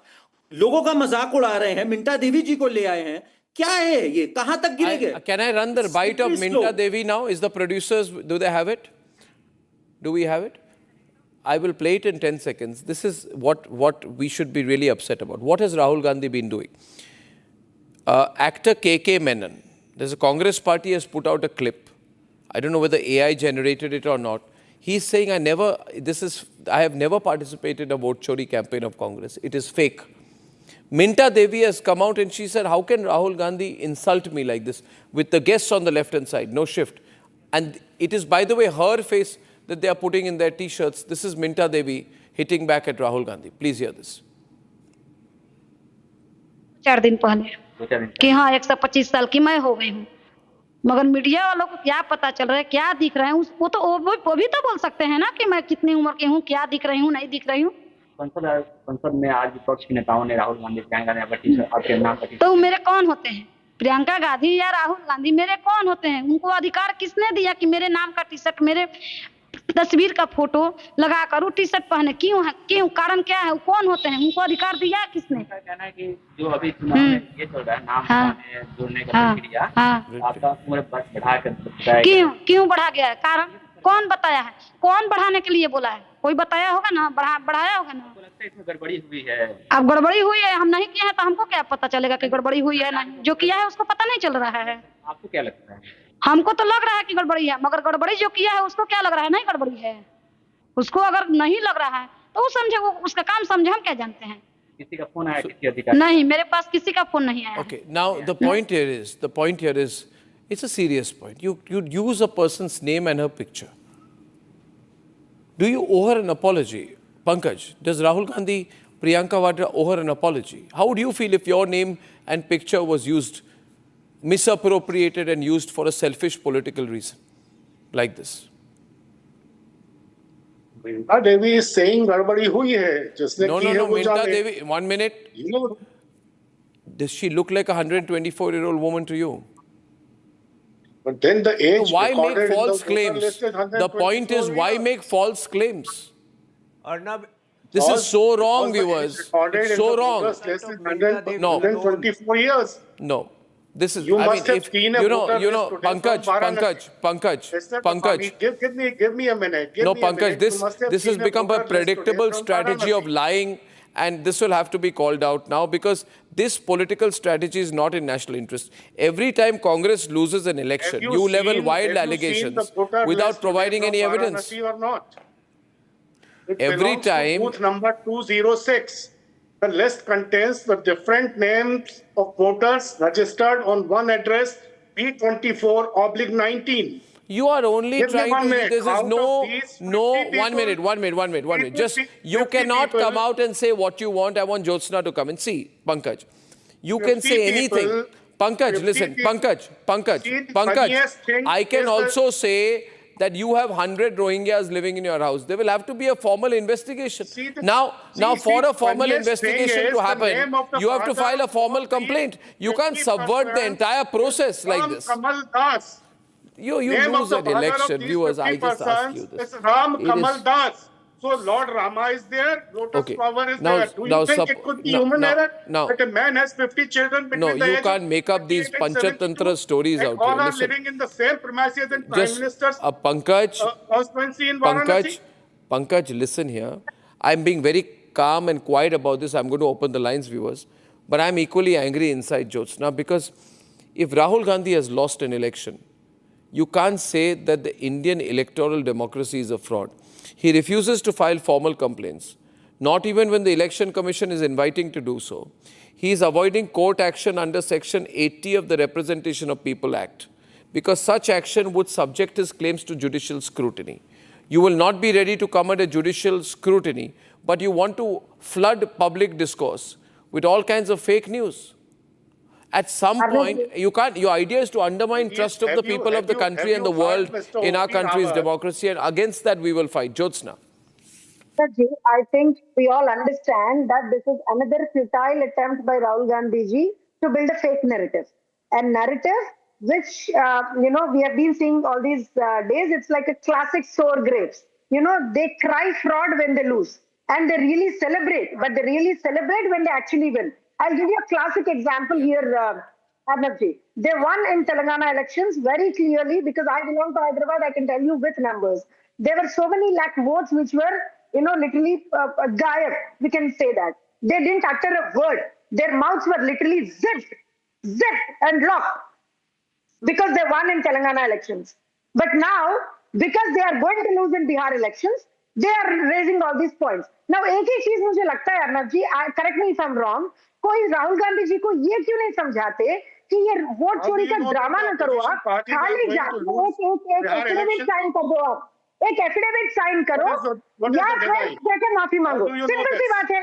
लोगों का मजाक उड़ा रहे हैं. मिंटा देवी जी को ले आए हैं. क्या है ये? कहां तक गिरेंगे? Can I run the bite of Minta Devi now? Is the producers, do they have it? Do we have it? I will play it in 10 seconds. This is what we should be really upset about. What has Rahul Gandhi been doing? Actor K.K. Menon. There's a Congress party has put out a clip. I don't know whether AI generated it or not. He's saying, I have never participated in a vote chori campaign of Congress. It is fake. Minta Devi has come out and she said, how can Rahul Gandhi insult me like this? With the guests on the left-hand side, no shift. And it is, by the way, her face that they are putting in their t-shirts. This is Minta Devi hitting back at Rahul Gandhi. Please hear this. 4 दिन पहले कि हाँ 125 साल की मैं हो गई हूँ, मगर मीडिया वालों को क्या पता चल रहा है, क्या दिख रहा है, वो तो वो भी तो बोल सकते हैं ना कि मैं कितनी उम्र की हूँ, क्या दिख रही हूँ, नहीं दिख रही हूँ. संसद में आज विपक्ष के नेताओं ने राहुल गांधी प्रियंका गांधी आपके नाम पर तो मेरे कौन होते हैं? प्रियंका गांधी या राहुल गांधी मेरे कौन होते हैं? उनको अधिकार किसने दिया कि मेरे नाम का टी शर्ट, मेरे तस्वीर का फोटो लगा कर टी शर्ट पहने? क्यों है? क्यों? कारण क्या है? कौन होते हैं? उनको अधिकार दिया किसने? कहना है कि जो अभी चुनाव में ये चल रहा है नाम जोड़ने का प्रक्रिया आपका उम्र बढ़ा कर क्यों बढ़ा गया है? कारण कौन बताया है? कौन बढ़ाने के लिए बोला है? कोई बताया होगा ना, बढ़ाया होगा ना. लगता है इसमें गड़बड़ी हुई है. अब गड़बड़ी हुई है, हम नहीं किए हैं तो हमको क्या पता चलेगा कि गड़बड़ी हुई है? नहीं, जो किया है उसको पता नहीं चल रहा है. आपको क्या लगता है? हमको तो लग रहा है कि गड़बड़ी है, मगर गड़बड़ी जो किया है उसको क्या लग रहा है? नहीं गड़बड़ी है. उसको अगर नहीं लग रहा है तो वो समझे, वो उसका काम समझे, हम क्या जानते हैं? किसी का फोन आया किसी अधिकारी? नहीं, मेरे पास किसी का फोन नहीं आया. Okay, now the point here is, it's a serious point. You use a person's name and her picture. Do you owe her an apology? Pankaj, does Rahul Gandhi, Priyanka Vadra owe her an apology? How would you feel if your name and picture was used misappropriated and used for a selfish political reason like this. Minta Devi is saying garbadi hui hai. No, Minta Devi, 1 minute. Does she look like a 124-year-old woman to you? But then the age. So why make false claims? The point is, why make false claims? Arnab, this is so wrong, viewers. It's so wrong. No. 124 years. No. This is, You must have seen a voter list Pankaj. Give me a minute. Pankaj, this has become a predictable strategy of lying, and this will have to be called out now because this political strategy is not in national interest. Every time Congress loses an election, you level wild allegations without providing any evidence. Every time. Booth number 206. The list contains the different names of voters registered on one address, B24/19. You are only trying to. This is no. 1 minute. Just you cannot come out and say what you want. I want Jyotsna to come and see, Pankaj. You can say anything. Pankaj, listen, Pankaj. I can also say that you have 100 Rohingyas living in your house. There will have to be a formal investigation. Now, for a formal investigation to happen, you have to file a formal complaint. You can't subvert the entire process like this. You lose an election, viewers. I just ask you this. Ram Kamal Das. So Lord Rama is there, Lotus Flower is there. Do you think it could be human error? That a man has 50 children between the you can't make up these Panchatantra stories out here. All are living in the same premises and Prime Minister's constituency in Varanasi. Pankaj, listen here. I'm being very calm and quiet about this. I'm going to open the lines, viewers. But I'm equally angry inside Jyotsna because if Rahul Gandhi has lost an election, you can't say that the Indian electoral democracy is a fraud. He refuses to file formal complaints, not even when the Election Commission is inviting to do so. He is avoiding court action under Section 80 of the Representation of People Act, because such action would subject his claims to judicial scrutiny. You will not be ready to come under judicial scrutiny, but you want to flood public discourse with all kinds of fake news. At some point, you can't. Your idea is to undermine trust of the people of the country and the world in our country's democracy, and against that we will fight. Jyotsna. I think we all understand that this is another futile attempt by Rahul Gandhi ji to build a fake narrative. A narrative which, we have been seeing all these days. It's like a classic sour grapes. They cry fraud when they lose. And they really celebrate. But they really celebrate when they actually win. I'll give you a classic example here, Arnab ji. They won in Telangana elections very clearly because I belong to Hyderabad. I can tell you with numbers. There were so many lakh votes which were, literally gayab. We can say that. They didn't utter a word. Their mouths were literally zipped and locked because they won in Telangana elections. But now, because they are going to lose in Bihar elections, they are raising all these points. Now, एक ही चीज मुझे लगता है अर्नब जी, correct me if I'm wrong, कोई राहुल गांधी जी को ये क्यों नहीं समझाते कि ये वोट चोरी का ड्रामा ना करो आप, खाली एक एफिडेविट साइन कर दो आप, एक एफिडेविट साइन करो या फिर जाके माफी मांगो, सिंपल सी बात है,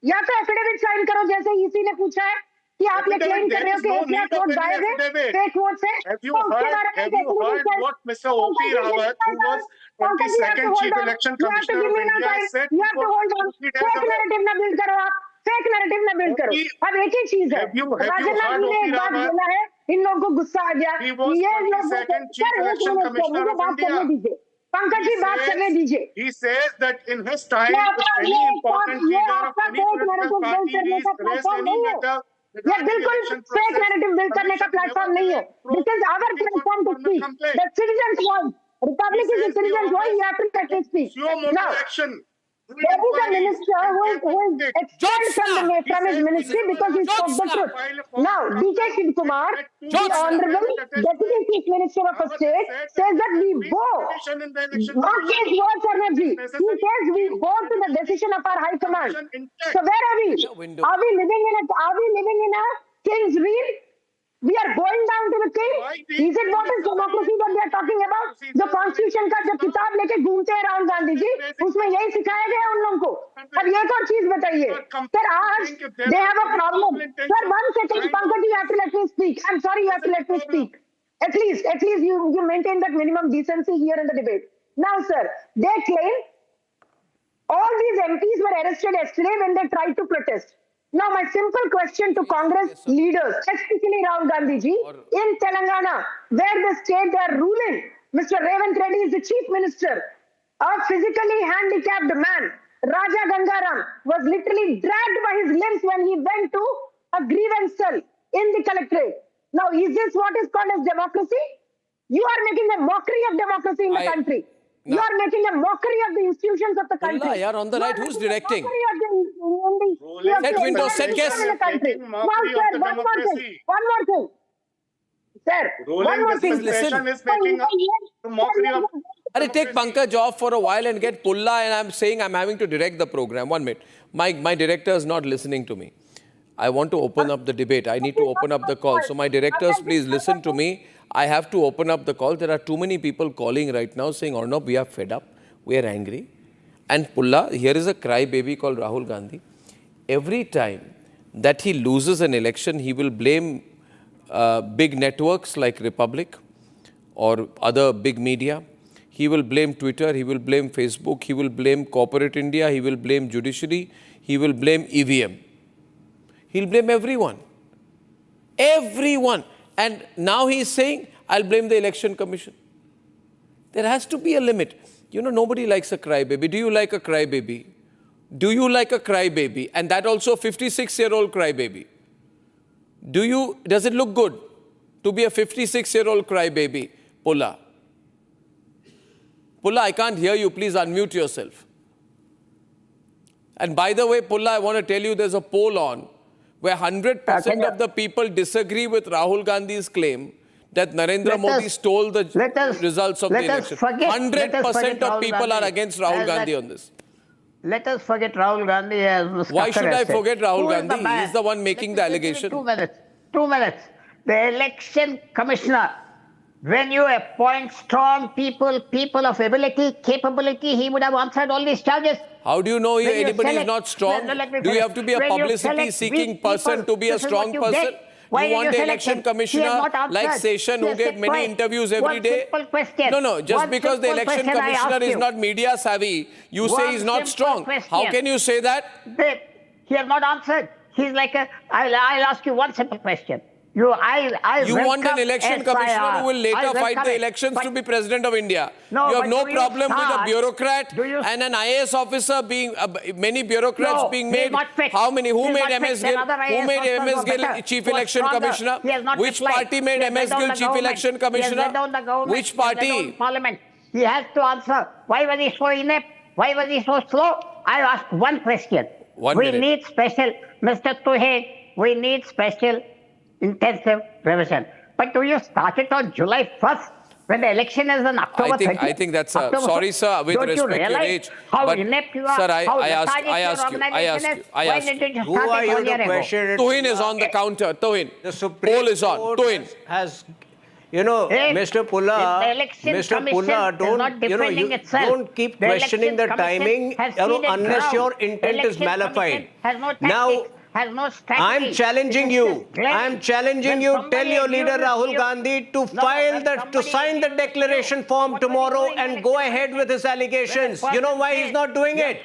या तो एफिडेविट साइन करो जैसे इसी ने पूछा है कि आप ये क्लेम कर रहे हो कि 1 लाख वोट गायब है, फेक वोट से, तो उसके बारे में affidavit what Mr. O.P. Rawat, who was 22nd Chief Election Commissioner of India, said you have to hold on, fake narrative ना बिल्ड करो आप, फेक नैरेटिव ना बिल्ड करो. अब एक ही चीज है, राजनाथ जी ने एक बात बोला है, इन लोगों को गुस्सा आ गया, ये लोग मुझे बात करने दीजिए, पंकज जी बात करने दीजिए. He says that in his time, any important leader of any political party is raised any letter. ये बिल्कुल फेक नैरेटिव बिल्ड करने का प्लेटफॉर्म नहीं है. Because our platform to speak, the citizens' voice, Republic is the citizens' voice. You have to let it speak. Now, there is a minister who is expelled from his ministry because he spoke the truth. Now, D.K. Shiv Kumar, the Honorable Deputy Chief Minister of a state, says that we bow. Not his words, Arnab ji. He says we bow to the decision of our High Command. So where are we? Are we living in a king's reel? We are going down to the king. Is it what is democracy that they are talking about? The constitution का जो किताब लेके घूमते हैं राहुल गांधी जी, उसमें यही सिखाया गया उन लोगों को. अब एक और चीज बताइए. Sir, आज they have a problem. Sir, 1 second, Pankaj, you have to let me speak. I'm sorry, you have to let me speak. At least you maintain that minimum decency here in the debate. Now, sir, they claim all these MPs were arrested yesterday when they tried to protest. Now, my simple question to Congress leaders, especially Rahul Gandhi ji, in Telangana, where the state they are ruling, Mr. Revanth Reddy is the chief minister, a physically handicapped man, Raja Gangaram, was literally dragged by his limbs when he went to a grievance cell in the collectorate. Now, is this what is called as democracy? You are making a mockery of democracy in the country. No. You are making a mockery of the institutions of the country. You're on the right. Who's directing? Set windows, set guests. Now, sir, one more thing. Sir, one more thing. Listen. Is making a mockery of... Take Pankaj off for a while and get Pulla, and I'm saying I'm having to direct the program. 1 minute. My director is not listening to me. I want to open up the debate. I need to open up the call. So my directors, please listen to me. I have to open up the call. There are too many people calling right now saying, Arnab, we are fed up. We are angry. And Pulla, here is a crybaby called Rahul Gandhi. Every time that he loses an election, he will blame big networks like Republic or other big media. He will blame Twitter. He will blame Facebook. He will blame corporate India. He will blame judiciary. He will blame EVM. He'll blame everyone. Everyone. And now he's saying, I'll blame the election commission. There has to be a limit. You know, nobody likes a crybaby. Do you like a crybaby? Do you like a crybaby? And that also a 56-year-old crybaby. Does it look good to be a 56-year-old crybaby? Pulla. Pulla, I can't hear you. Please unmute yourself. And by the way, Pulla, I want to tell you there's a poll on where 100% of the people disagree with Rahul Gandhi's claim that Narendra Modi stole the results of the election. 100% of people are against Rahul Gandhi on this. Let us forget Rahul Gandhi as Why should I forget Rahul Gandhi? He is the one making the allegation. 2 minutes. 2 minutes. The election commissioner, when you appoint strong people, people of ability, capability, he would have answered all these charges. How do you know anybody is not strong? Do you have to be a publicity-seeking person to be a strong person? You want the election commissioner like Session who gave many interviews every day? No. Just because the election commissioner is not media savvy, you say he's not strong. How can you say that? He has not answered. He's like I'll ask you one simple question. You want an election commissioner who will later fight the elections to be president of India. No, you have no problem with a bureaucrat and an IAS officer being, many bureaucrats being made. How many? Who made MS Gill? Who made MS Gill chief election commissioner? Which party made MS Gill chief election commissioner? Which party? Parliament. He has to answer. Why was he so inept? Why was he so slow? I asked one question. We need special, Mr. Tuhey, we need special intensive revision. But do you start it on July 1st when the election is on October 30th? I think that's sorry, sir, with respect to your age. How inept you are? Sir, I ask you. Who are you to question it? Tuhin is on the counter. Tuhin. The Supreme Poll is on. Tuhin. Has, Mr. Pulla, don't keep questioning the timing unless your intent is malafide. Now, I'm challenging you. I'm challenging you. Tell your leader Rahul Gandhi to sign the declaration form tomorrow and go ahead with his allegations. You know why he's not doing it?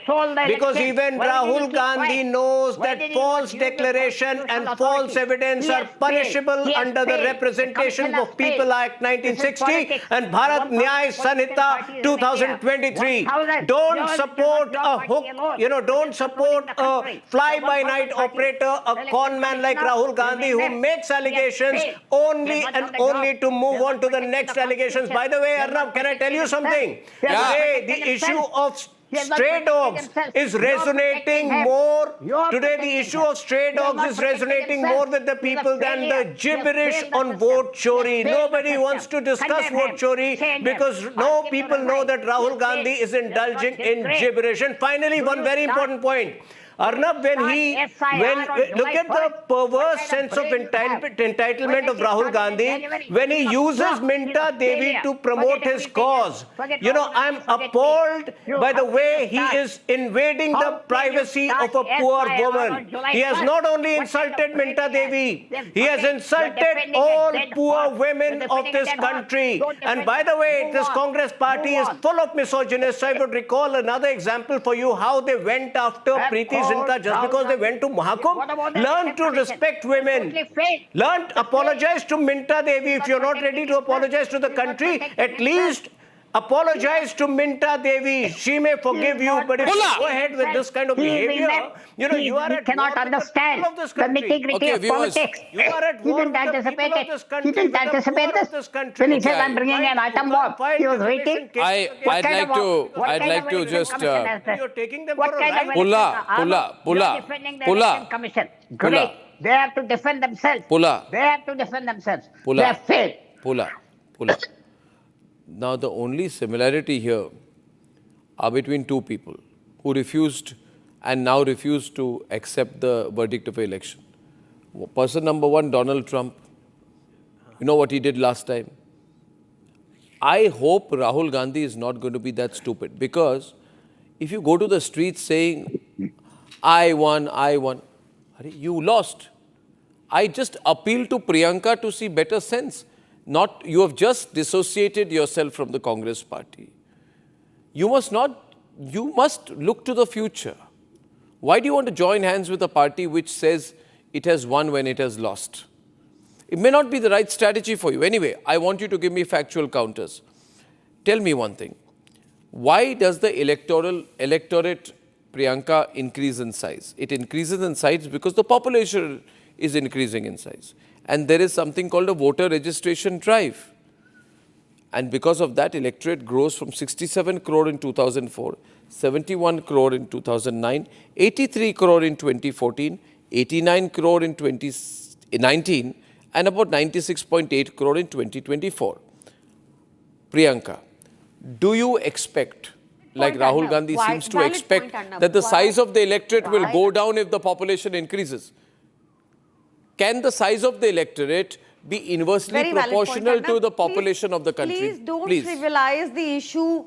Because even Rahul Gandhi knows that false declaration and false evidence are punishable under the Representation of People Act 1960 and Bharat Nyaya Sanhita 2023. Don't support a hook. Don't support a fly-by-night operator, a con man like Rahul Gandhi who makes allegations only and only to move on to the next allegations. By the way, Arnab, can I tell you something? Today, the issue of stray dogs is resonating more. Today, the issue of stray dogs is resonating more with the people than the gibberish on vote chori. Nobody wants to discuss vote chori because people know that Rahul Gandhi is indulging in gibberish. And finally, one very important point. Arnab, look at the perverse sense of entitlement of Rahul Gandhi when he uses Minta Devi to promote his cause. You know, I'm appalled by the way he is invading the privacy of a poor woman. He has not only insulted Minta Devi, he has insulted all poor women of this country. And by the way, this Congress party is full of misogynists. I would recall another example for you how they went after Preeti Zinta just because they went to Mahakumbh. Learn to respect women. Apologize to Minta Devi. If you're not ready to apologize to the country, at least apologize to Minta Devi. She may forgive you, but if you go ahead with this kind of behavior, you know, you are at cannot understand the nitty-gritty of politics. You are at war with the people of this country. He didn't anticipate this. When he said, I'm bringing an atom bomb, he was waiting. I'd like to just... You're taking them for a ride. Pulla. Commission. Great. They have to defend themselves. They have to defend themselves. They have failed. Pulla. Now, the only similarity here are between two people who refused and now refuse to accept the verdict of the election. Person number one, Donald Trump. You know what he did last time? I hope Rahul Gandhi is not going to be that stupid, because if you go to the streets saying, I won, you lost. I just appeal to Priyanka to see better sense. You have just dissociated yourself from the Congress party. You must look to the future. Why do you want to join hands with a party which says it has won when it has lost? It may not be the right strategy for you. Anyway, I want you to give me factual counters. Tell me one thing. Why does the electorate, Priyanka, increase in size? It increases in size because the population is increasing in size. And there is something called a voter registration drive. And because of that, electorate grows from 67 crore in 2004, 71 crore in 2009, 83 crore in 2014, 89 crore in 2019, and about 96.8 crore in 2024. Priyanka, do you expect, like Rahul Gandhi seems to expect, that the size of the electorate will go down if the population increases? Can the size of the electorate be inversely proportional to the population of the country? Please don't trivialize the issue.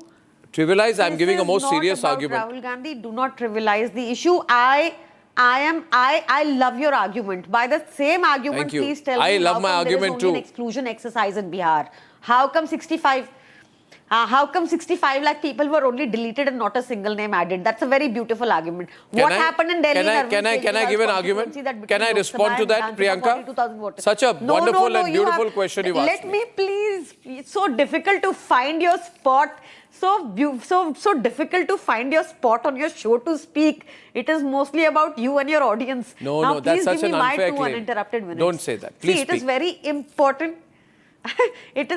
Trivialize? I'm giving a more serious argument. Rahul Gandhi, do not trivialize the issue. I love your argument. By the same argument, please tell me I love my argument too. An exclusion exercise in Bihar. How come 65 lakh people were only deleted and not a single name added? That's a very beautiful argument. What happened in Delhi? Can I give an argument? Can I respond to that, Priyanka? Such a wonderful and beautiful question you've asked. Let me please. It's so difficult to find your spot. So difficult to find your spot on your show to speak. It is mostly about you and your audience. No, that's such an unfair claim. Uninterrupted minutes. Don't say that. Please speak. It is very important. It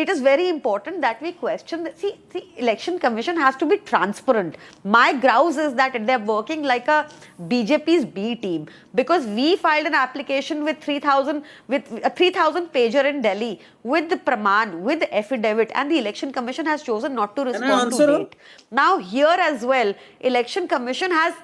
is very important that we question that. See, election commission has to be transparent. My grouse is that they're working like a BJP's B team, because we filed an application with 3,000 pager in Delhi with the praman, with the affidavit, and the election commission has chosen not to respond to date. Now here as well, election commission has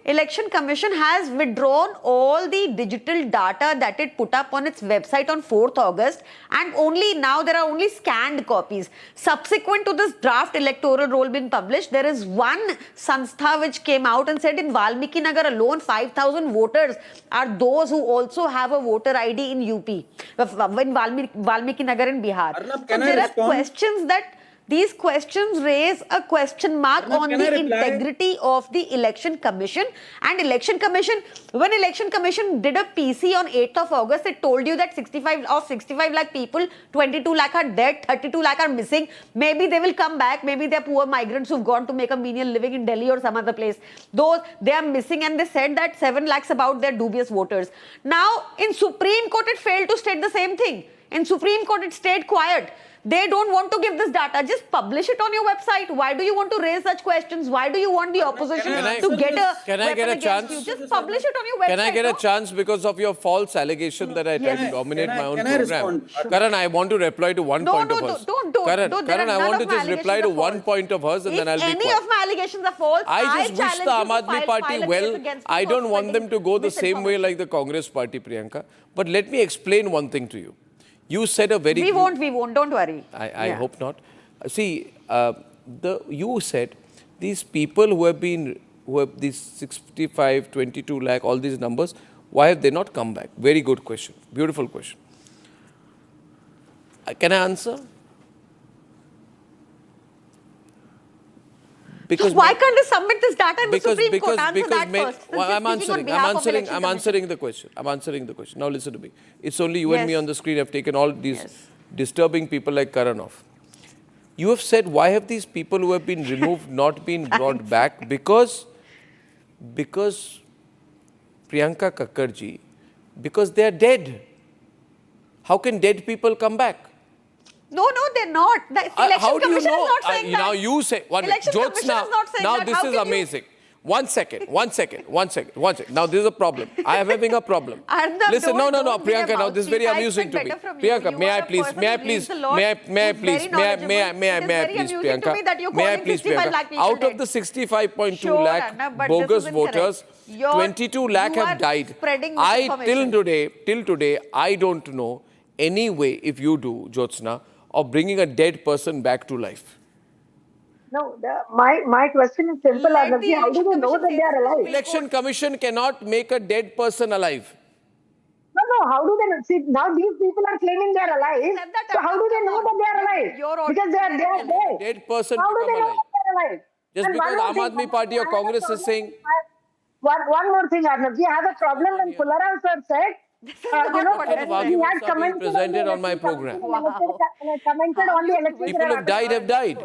Election Commission has withdrawn all the digital data that it put up on its website on 4th August, and only now there are only scanned copies. Subsequent to this draft electoral roll being published, there is one sanstha which came out and said in Valmiki Nagar alone 5,000 voters are those who also have a voter ID in UP, in Valmiki Nagar in Bihar. Arnab, so there are questions that these questions raise a question mark on the integrity of the Election Commission. And when Election Commission did a PC on 8th of August, it told you that 65 lakh people, 22 lakh are dead, 32 lakh are missing. Maybe they will come back. Maybe they're poor migrants who've gone to make a menial living in Delhi or some other place. Those, they are missing, and they said that 7 lakhs about their dubious voters. Now, in Supreme Court, it failed to state the same thing. In Supreme Court, it stayed quiet. They don't want to give this data. Just publish it on your website. Why do you want to raise such questions? Why do you want the opposition to get a Can I get a chance? You? Just publish it on your website. Can I get a chance because of your false allegation that I tried to dominate my own program? Karan, I want to reply to one point of us. Karan, I want to just reply to one point of hers and then I'll be quiet. If any of my allegations are false, I just wish the Aam Aadmi Party well. I don't want them to go the same way like the Congress Party, Priyanka. But let me explain one thing to you. You said a very... We won't, don't worry. I hope not. See, you said these people who have these 65, 22 lakh, all these numbers, why have they not come back? Very good question. Beautiful question. Can I answer? Because why can't they submit this data in the Supreme Court? Answer that first. I'm answering the question. Now listen to me. It's only you and me on the screen. I've taken all these disturbing people like Karan off. You have said, why have these people who have been removed not been brought back? Because Priyanka Kakkarji, because they are dead. How can dead people come back? No, they're not. The Election Commission is not saying that. Now you say, now this is amazing. One second. Now this is a problem. I am having a problem. Arnab, listen, no, Priyanka, now this is very amusing to me. Priyanka, may I please, Priyanka, out of the 65.2 lakh bogus voters, 22 lakh have died. Till today, I don't know any way, if you do, Jyotsna, of bringing a dead person back to life. No, my question is simple. How do they know that they are alive? Election Commission cannot make a dead person alive. No, how do they see? Now these people are claiming they are alive. So how do they know that they are alive? Because they are dead. Dead person how do they know alive? That they are alive? Just and because Aam Aadmi Party or Congress is saying... One more thing, Arnab. We have a problem when Pulwama sir said, he had commented on my program. Commented on the election. People who have died.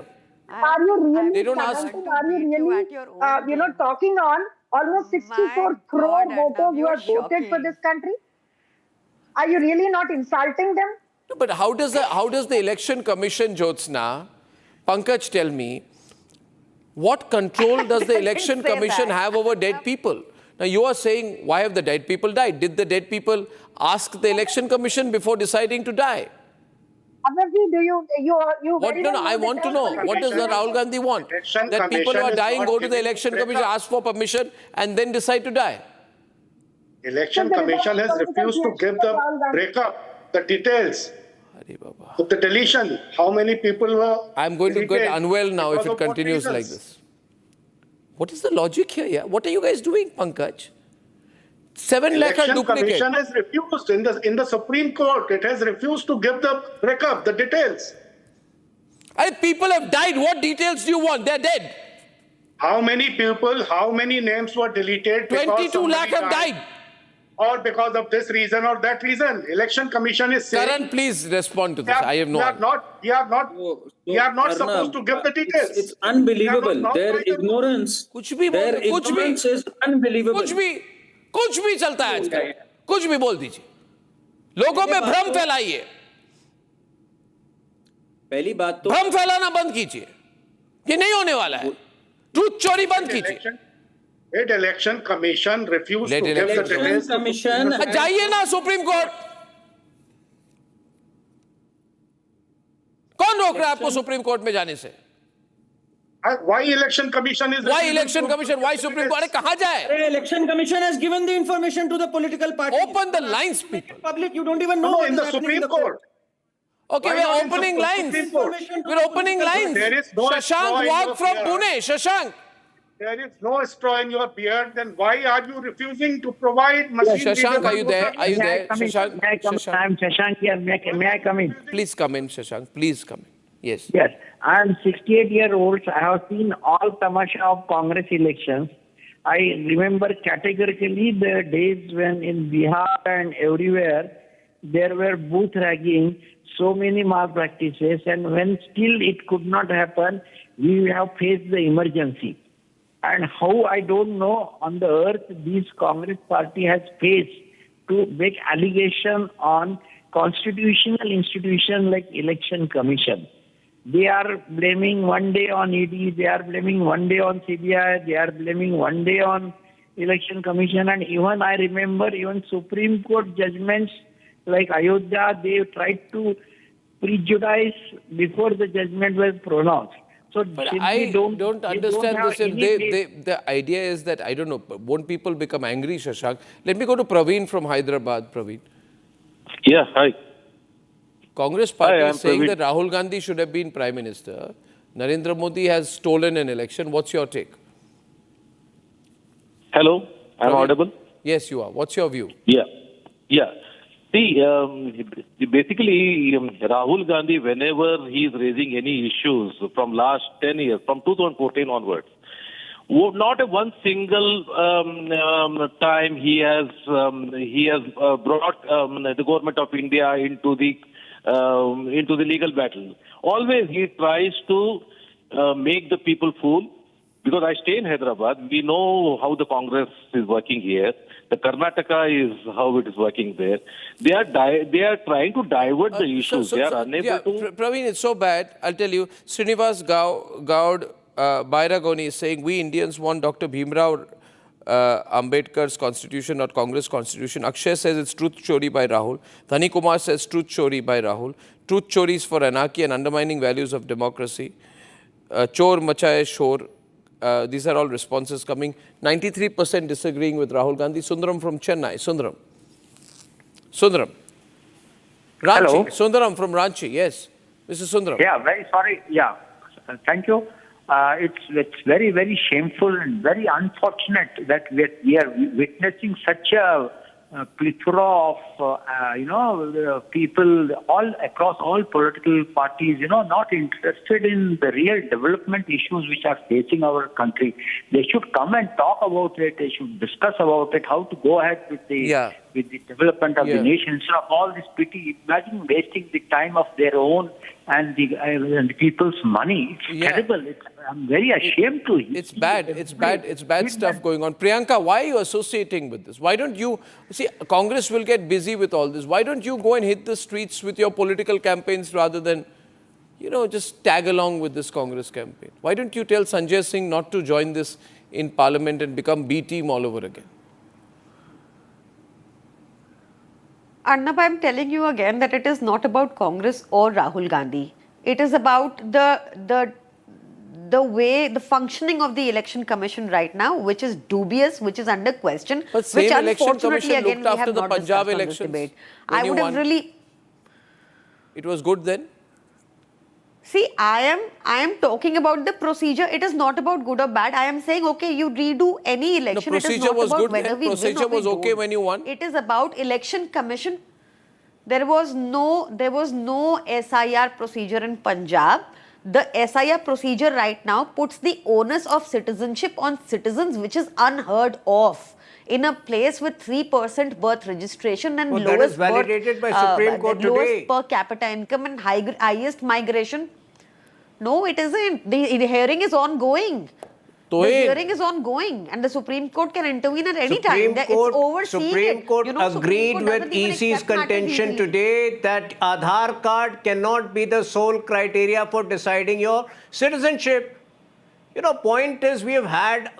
Are you really? They don't ask. Are you really, talking on almost 64 crore voters who have voted for this country? Are you really not insulting them? No, but how does the Election Commission, Jyotsna, Pankaj, tell me, what control does the Election Commission have over dead people? Now you are saying, why have the dead people died? Did the dead people ask the Election Commission before deciding to die? I want to know. What does the Rahul Gandhi want? That people who are dying go to the Election Commission, ask for permission and then decide to die. Election Commission has refused to give the breakup, the details of the deletion. How many people were... I'm going to get unwell now if it continues like this. What is the logic here? Yeah? What are you guys doing, Pankaj? 7 lakh are duplicate. Election Commission has refused in the Supreme Court. It has refused to give the breakup, the details. And people have died. What details do you want? They're dead. How many people, how many names were deleted? 22 lakh have died. Or because of this reason or that reason. Election Commission is saying... Karan, please respond to this. I have no idea. You are not supposed to give the details. It's unbelievable. Their ignorance. Their ignorance is unbelievable. कुछ भी चलता है आजकल कुछ भी बोल दीजिए लोगों में भ्रम फैलाइए पहली बात तो भ्रम फैलाना बंद कीजिए ये नहीं होने वाला है ट्रूथ चोरी बंद कीजिए Let Election Commission refuse to give the details. जाइए ना सुप्रीम कोर्ट कौन रोक रहा है आपको सुप्रीम कोर्ट में जाने से Why Election Commission is... Why Election Commission? Why Supreme Court? कहाँ जाए? Election Commission has given the information to the political parties. Open the lines, people. Public, you don't even know. No, in the Supreme Court. Okay, we're opening lines. We're opening lines. Shashank walked from Pune. Shashank. There is no straw in your beard. Then why are you refusing to provide machine? Shashank, are you there? Are you there? Shashank. I'm Shashank here. May I come in? Please come in, Shashank. Please come in. Yes. Yes. I'm 68 years old. I have seen all tamasha of Congress elections. I remember categorically the days when in Bihar and everywhere there were booth ragging, so many malpractices, and when still it could not happen, we have faced the emergency. And how, I don't know, on the earth this Congress party has faced to make allegation on constitutional institution like Election Commission. They are blaming one day on ED, they are blaming one day on CBI, they are blaming one day on Election Commission, and even I remember even Supreme Court judgments like Ayodhya, they tried to prejudice before the judgment was pronounced. So but I don't understand this. The idea is that, I don't know, won't people become angry, Shashank? Let me go to Praveen from Hyderabad. Praveen. Yeah, hi. Congress party is saying that Rahul Gandhi should have been Prime Minister. Narendra Modi has stolen an election. What's your take? Hello, I'm audible? Yes, you are. What's your view? Yeah. See, basically, Rahul Gandhi, whenever he is raising any issues from last 10 years, from 2014 onwards, not a one single time he has brought the government of India into the legal battle. Always he tries to make the people fool. Because I stay in Hyderabad, we know how the Congress is working here. The Karnataka is how it is working there. They are trying to divert the issues. They are unable to. Praveen, it's so bad. I'll tell you. Srinivas Gaud Bairagoni is saying we Indians want Dr. Bhimrao Ambedkar's constitution, not Congress constitution. Akshay says it's truth chori by Rahul. Dhani Kumar says truth chori by Rahul. Truth choris for anarchy and undermining values of democracy. Chor machaye shor. These are all responses coming. 93% disagreeing with Rahul Gandhi. Sundaram from Chennai. Sundaram. Ranchi. Hello. Sundaram from Ranchi. Yes. Mr. Sundaram. Yeah, very sorry. Yeah. Thank you. It's very, very shameful and very unfortunate that we are witnessing such a plethora of people all across all political parties, not interested in the real development issues which are facing our country. They should come and talk about it. They should discuss about it, how to go ahead with the development of the nation instead of all this pity. Imagine wasting the time of their own and the people's money. It's terrible. I'm very ashamed to hear. It's bad. It's bad stuff going on. Priyanka, why are you associating with this? Why don't you see, Congress will get busy with all this. Why don't you go and hit the streets with your political campaigns rather than, just tag along with this Congress campaign? Why don't you tell Sanjay Singh not to join this in Parliament and become B team all over again? Arnab, I'm telling you again that it is not about Congress or Rahul Gandhi. It is about the functioning of the election commission right now, which is dubious, which is under question, but same which election commission again, looked after the Punjab elections. I would have really. It was good then? See, I am talking about the procedure. It is not about good or bad. I am saying, okay, you redo any election. The procedure was good then? Procedure was okay when you won? It is about election commission. There was no SIR procedure in Punjab. The SIR procedure right now puts the onus of citizenship on citizens, which is unheard of. In a place with 3% birth registration and lowest validated by Supreme Court today. Lowest per capita income and highest migration. No, it isn't. The hearing is ongoing. The hearing is ongoing and the Supreme Court can intervene at any time. It's overseeing Supreme Court agreed with EC's contention today that Aadhaar card cannot be the sole criteria for deciding your citizenship. Point is we've had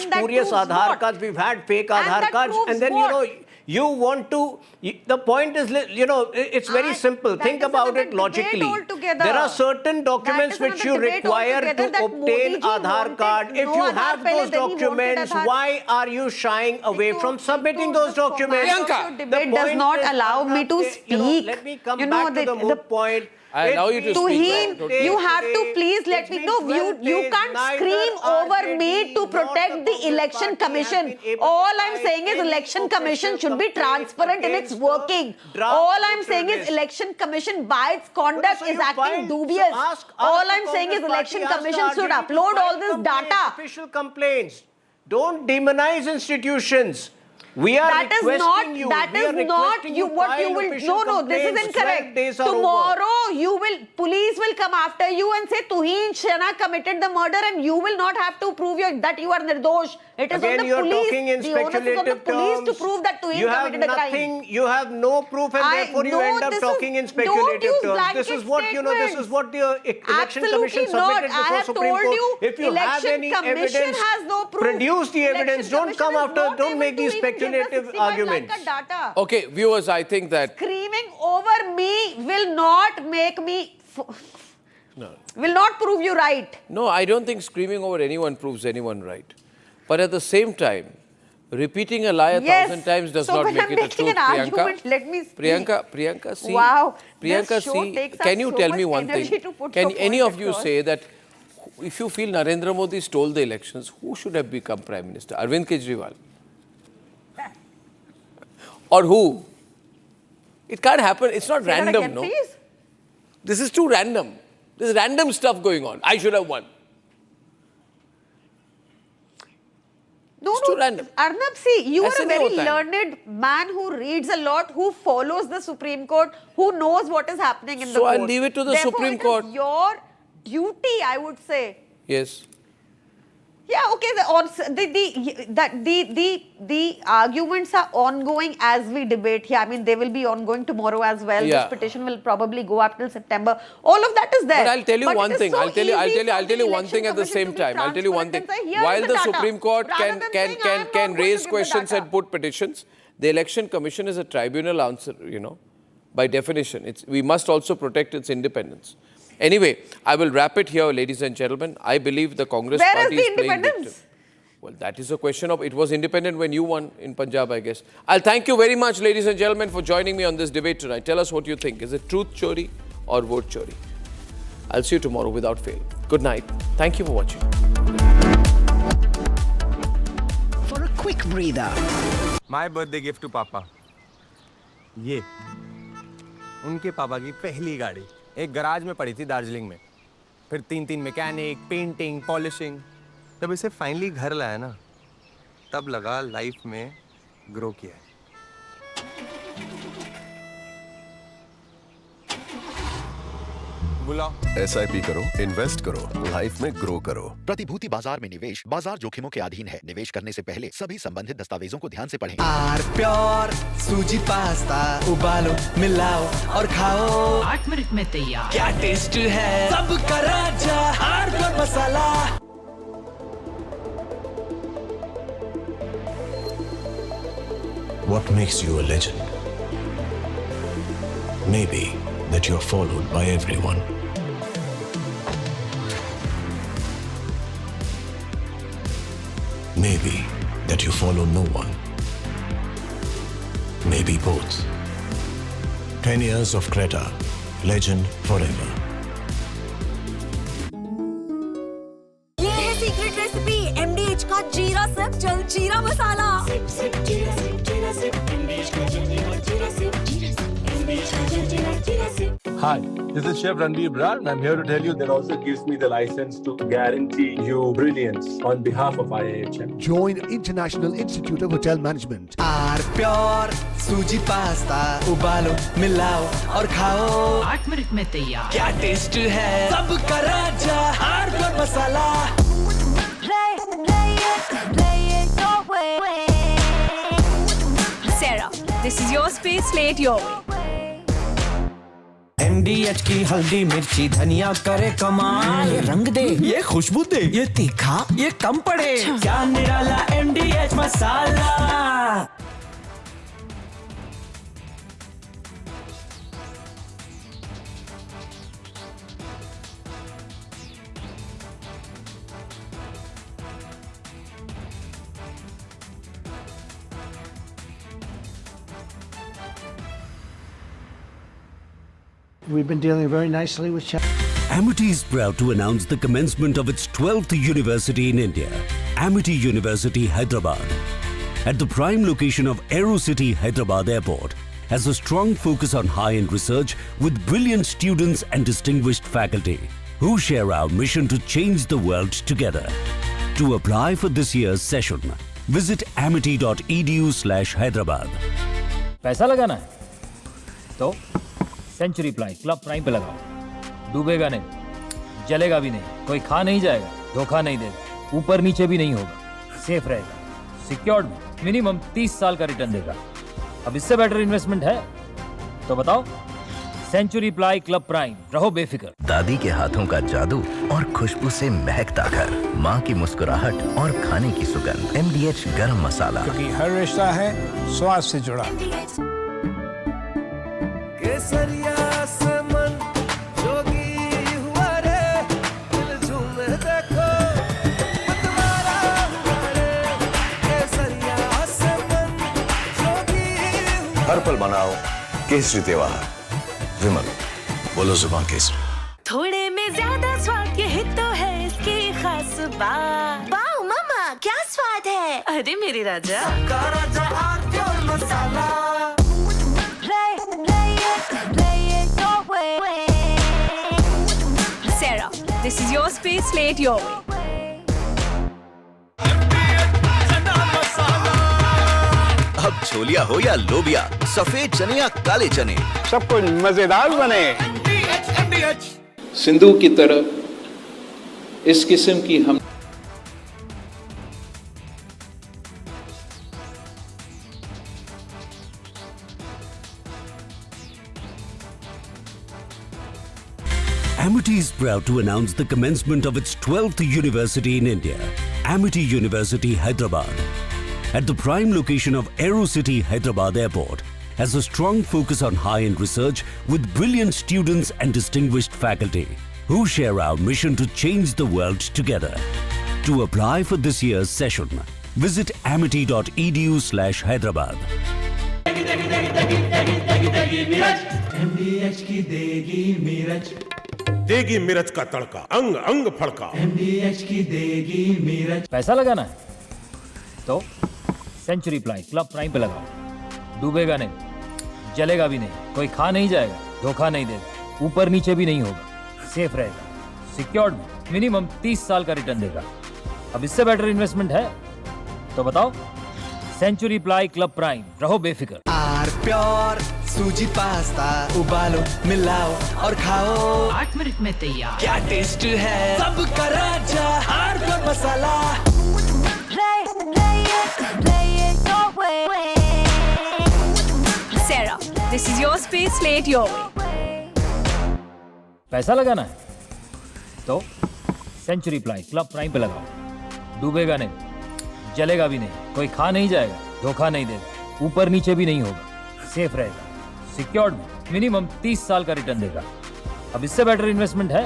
spurious Aadhaar cards, we've had fake Aadhaar cards, and then you want to. The point is, it's very simple. Think about it logically. There are certain documents which you require to obtain Aadhaar card. If you have those documents, why are you shying away from submitting those documents? The debate does not allow me to speak. Let me come back to the moot point. I allow you to speak. You have to please let me know. You can't scream over me to protect the election commission. All I'm saying is election commission should be transparent in its working. All I'm saying is election commission by its conduct is acting dubious. All I'm saying is election commission should upload all this data. Official complaints. Don't demonize institutions. We are requesting you. That is not you. What you will. No, this is incorrect. Tomorrow, police will come after you and say Tuhin Shana committed the murder, and you will not have to prove that you are nirdosh. It is Again, on the police. Talking in the onus is on the police to prove that Tuhin committed the crime. You have no proof, and therefore you end up talking in speculative terms. This is what This is what the election commission submitted before Supreme Court. If you have any evidence, produce the evidence. Don't come after. Don't make these speculative imaginative arguments. Data. Okay, viewers, I think that... Screaming over me will not make me... No. Will not prove you right. No, I don't think screaming over anyone proves anyone right. But at the same time, repeating a lie 1,000 times does not make it a truth, Priyanka. Argument, let me speak. Priyanka, see. Wow. Priyanka, see. Can you tell me one thing? Can any of you say that if you feel Narendra Modi stole the elections, who should have become Prime Minister? Arvind Kejriwal? Or who? It can't happen. It's not random, again, no? Please? This is too random. There's random stuff going on. I should have won. No, random. Arnab, see, you are ऐसे a नहीं very होता है. learned man who reads a lot, who follows the Supreme Court, who knows what is happening in the So court. I'll leave it to the Therefore, Supreme it Court. is your duty, I would say. Yes. Yeah, okay. The arguments are ongoing as we debate here. I mean, they will be ongoing tomorrow as well. Yeah. This petition will probably go up till September. All of that is there. But I'll tell you one it is thing. so I'll tell you easy one for thing the at the Election same Commission to be time. I'll tell you one thing. transparent and say, here While is the data. Supreme Court Rather than saying, I am not can going raise to give the questions data. and put petitions, the Election Commission is a tribunal answer, by definition. We must also protect its independence. Anyway, I will wrap it here, ladies and gentlemen. I believe the Congress Where party is the is playing independence? victim. Well, that is a question of, it was independent when you won in Punjab, I guess. I'll thank you very much, ladies and gentlemen, for joining me on this debate tonight. Tell us what you think. Is it truth chori or vote chori? I'll see you tomorrow without fail. Good night. Thank you for watching. For a quick breather. My birthday gift to Papa. ये उनके पापा की पहली गाड़ी एक garage में पड़ी थी दार्जिलिंग में, फिर 3 मैकेनिक, पेंटिंग, पॉलिशिंग। जब इसे फाइनली घर लाया ना, तब लगा लाइफ में ग्रो किया है। बुलाओ। SIP करो, इन्वेस्ट करो, लाइफ में ग्रो करो। प्रतिभूति बाजार में निवेश बाजार जोखिमों के अधीन है। निवेश करने से पहले सभी संबंधित दस्तावेजों को ध्यान से पढ़ें। प्योर सूजी पास्ता उबालो, मिलाओ और खाओ। 8 मिनट में तैयार। क्या टेस्ट है सबका राजा pure masala. What makes you a legend? Maybe that you're followed by everyone. Maybe that you follow no one. Maybe both. 10 years of Creta, legend forever. ये है सीक्रेट रेसिपी MDH का जीरा सिप जल जीरा मसाला। Hi, this is Chef Ranveer Brar and I'm here to tell you that also gives me the license to guarantee you brilliance on behalf of IIHM. Join International Institute of Hotel Management. Pure सूजी pasta उबालो, मिलाओ और खाओ। 8 minute में तैयार। क्या taste है सबका राजा pure masala. Sarah, this is your space, play it your way. MDH की हल्दी मिर्ची धनिया करे कमाल, ये रंग दे, ये खुशबू दे, ये तीखा, ये कम पड़े, क्या निराला MDH masala. We've been dealing very nicely with China. Amity is proud to announce the commencement of its 12th university in India, Amity University, Hyderabad. At the prime location of Aerocity Hyderabad Airport, has a strong focus on high-end research with brilliant students and distinguished faculty who share our mission to change the world together. To apply for this year's session, visit amity.edu/Hyderabad. पैसा लगाना है तो century ply club prime पे लगाओ। डूबेगा नहीं, जलेगा भी नहीं, कोई खा नहीं जाएगा, धोखा नहीं देगा, ऊपर नीचे भी नहीं होगा, सेफ रहेगा, सिक्योर्ड, मिनिमम 30 साल का रिटर्न देगा। अब इससे बेटर इन्वेस्टमेंट है तो बताओ। सेंचुरी प्लाई क्लब प्राइम, रहो बेफिक्र। दादी के हाथों का जादू और खुशबू से महकता घर, माँ की मुस्कुराहट और खाने की सुगंध। MDH गरम मसाला, क्योंकि हर रिश्ता है स्वाद से जुड़ा। केसरिया से मन जोगी हुआ रे, दिल झूमे देखो मतवारा हुआ रे। केसरिया से मन जोगी हुआ। हर पल मनाओ केसरी त्योहार। विमल, बोलो जुबान केसरी। थोड़े में ज्यादा स्वाद, यही तो है इसकी खास बात। वाओ मामा, क्या स्वाद है। अरे मेरे राजा, राजा आरती और मसाला। Sarah, this is your space, play it your way. अब छोलिया हो या लोबिया, सफेद चने या काले चने, सब कुछ मजेदार बने। सिंधु की तरफ इस किस्म की हम Amity is proud to announce the commencement of its 12th university in India, Amity University, Hyderabad. At the prime location of AeroCity, Hyderabad Airport, has a strong focus on high-end research with brilliant students and distinguished faculty who share our mission to change the world together. To apply for this year's session, visit amity.edu/Hyderabad. MDH की देगी मिर्च, देगी मिर्च का तड़का, अंग अंग फड़का। MDH की देगी मिर्च। पैसा लगाना है तो सेंचुरी प्लाई क्लब प्राइम पे लगाओ। डूबेगा नहीं, जलेगा भी नहीं, कोई खा नहीं जाएगा, धोखा नहीं देगा, ऊपर नीचे भी नहीं होगा, सेफ रहेगा, सिक्योर्ड में मिनिमम 30 साल का रिटर्न देगा। अब इससे बेटर इन्वेस्टमेंट है तो बताओ। सेंचुरी प्लाई क्लब प्राइम, रहो बेफिक्र। आर प्योर सूजी पास्ता, उबालो मिलाओ और खाओ, 8 मिनट में तैयार। क्या टेस्ट है, सबका राजा R pure masala. Sarah, this is your space, play it your way. पैसा लगाना है तो सेंचुरी प्लाई क्लब प्राइम पे लगाओ। डूबेगा नहीं, जलेगा भी नहीं, कोई खा नहीं जाएगा, धोखा नहीं देगा, ऊपर नीचे भी नहीं होगा, सेफ रहेगा, सिक्योर्ड में मिनिमम 30 साल का रिटर्न देगा। अब इससे बेटर इन्वेस्टमेंट है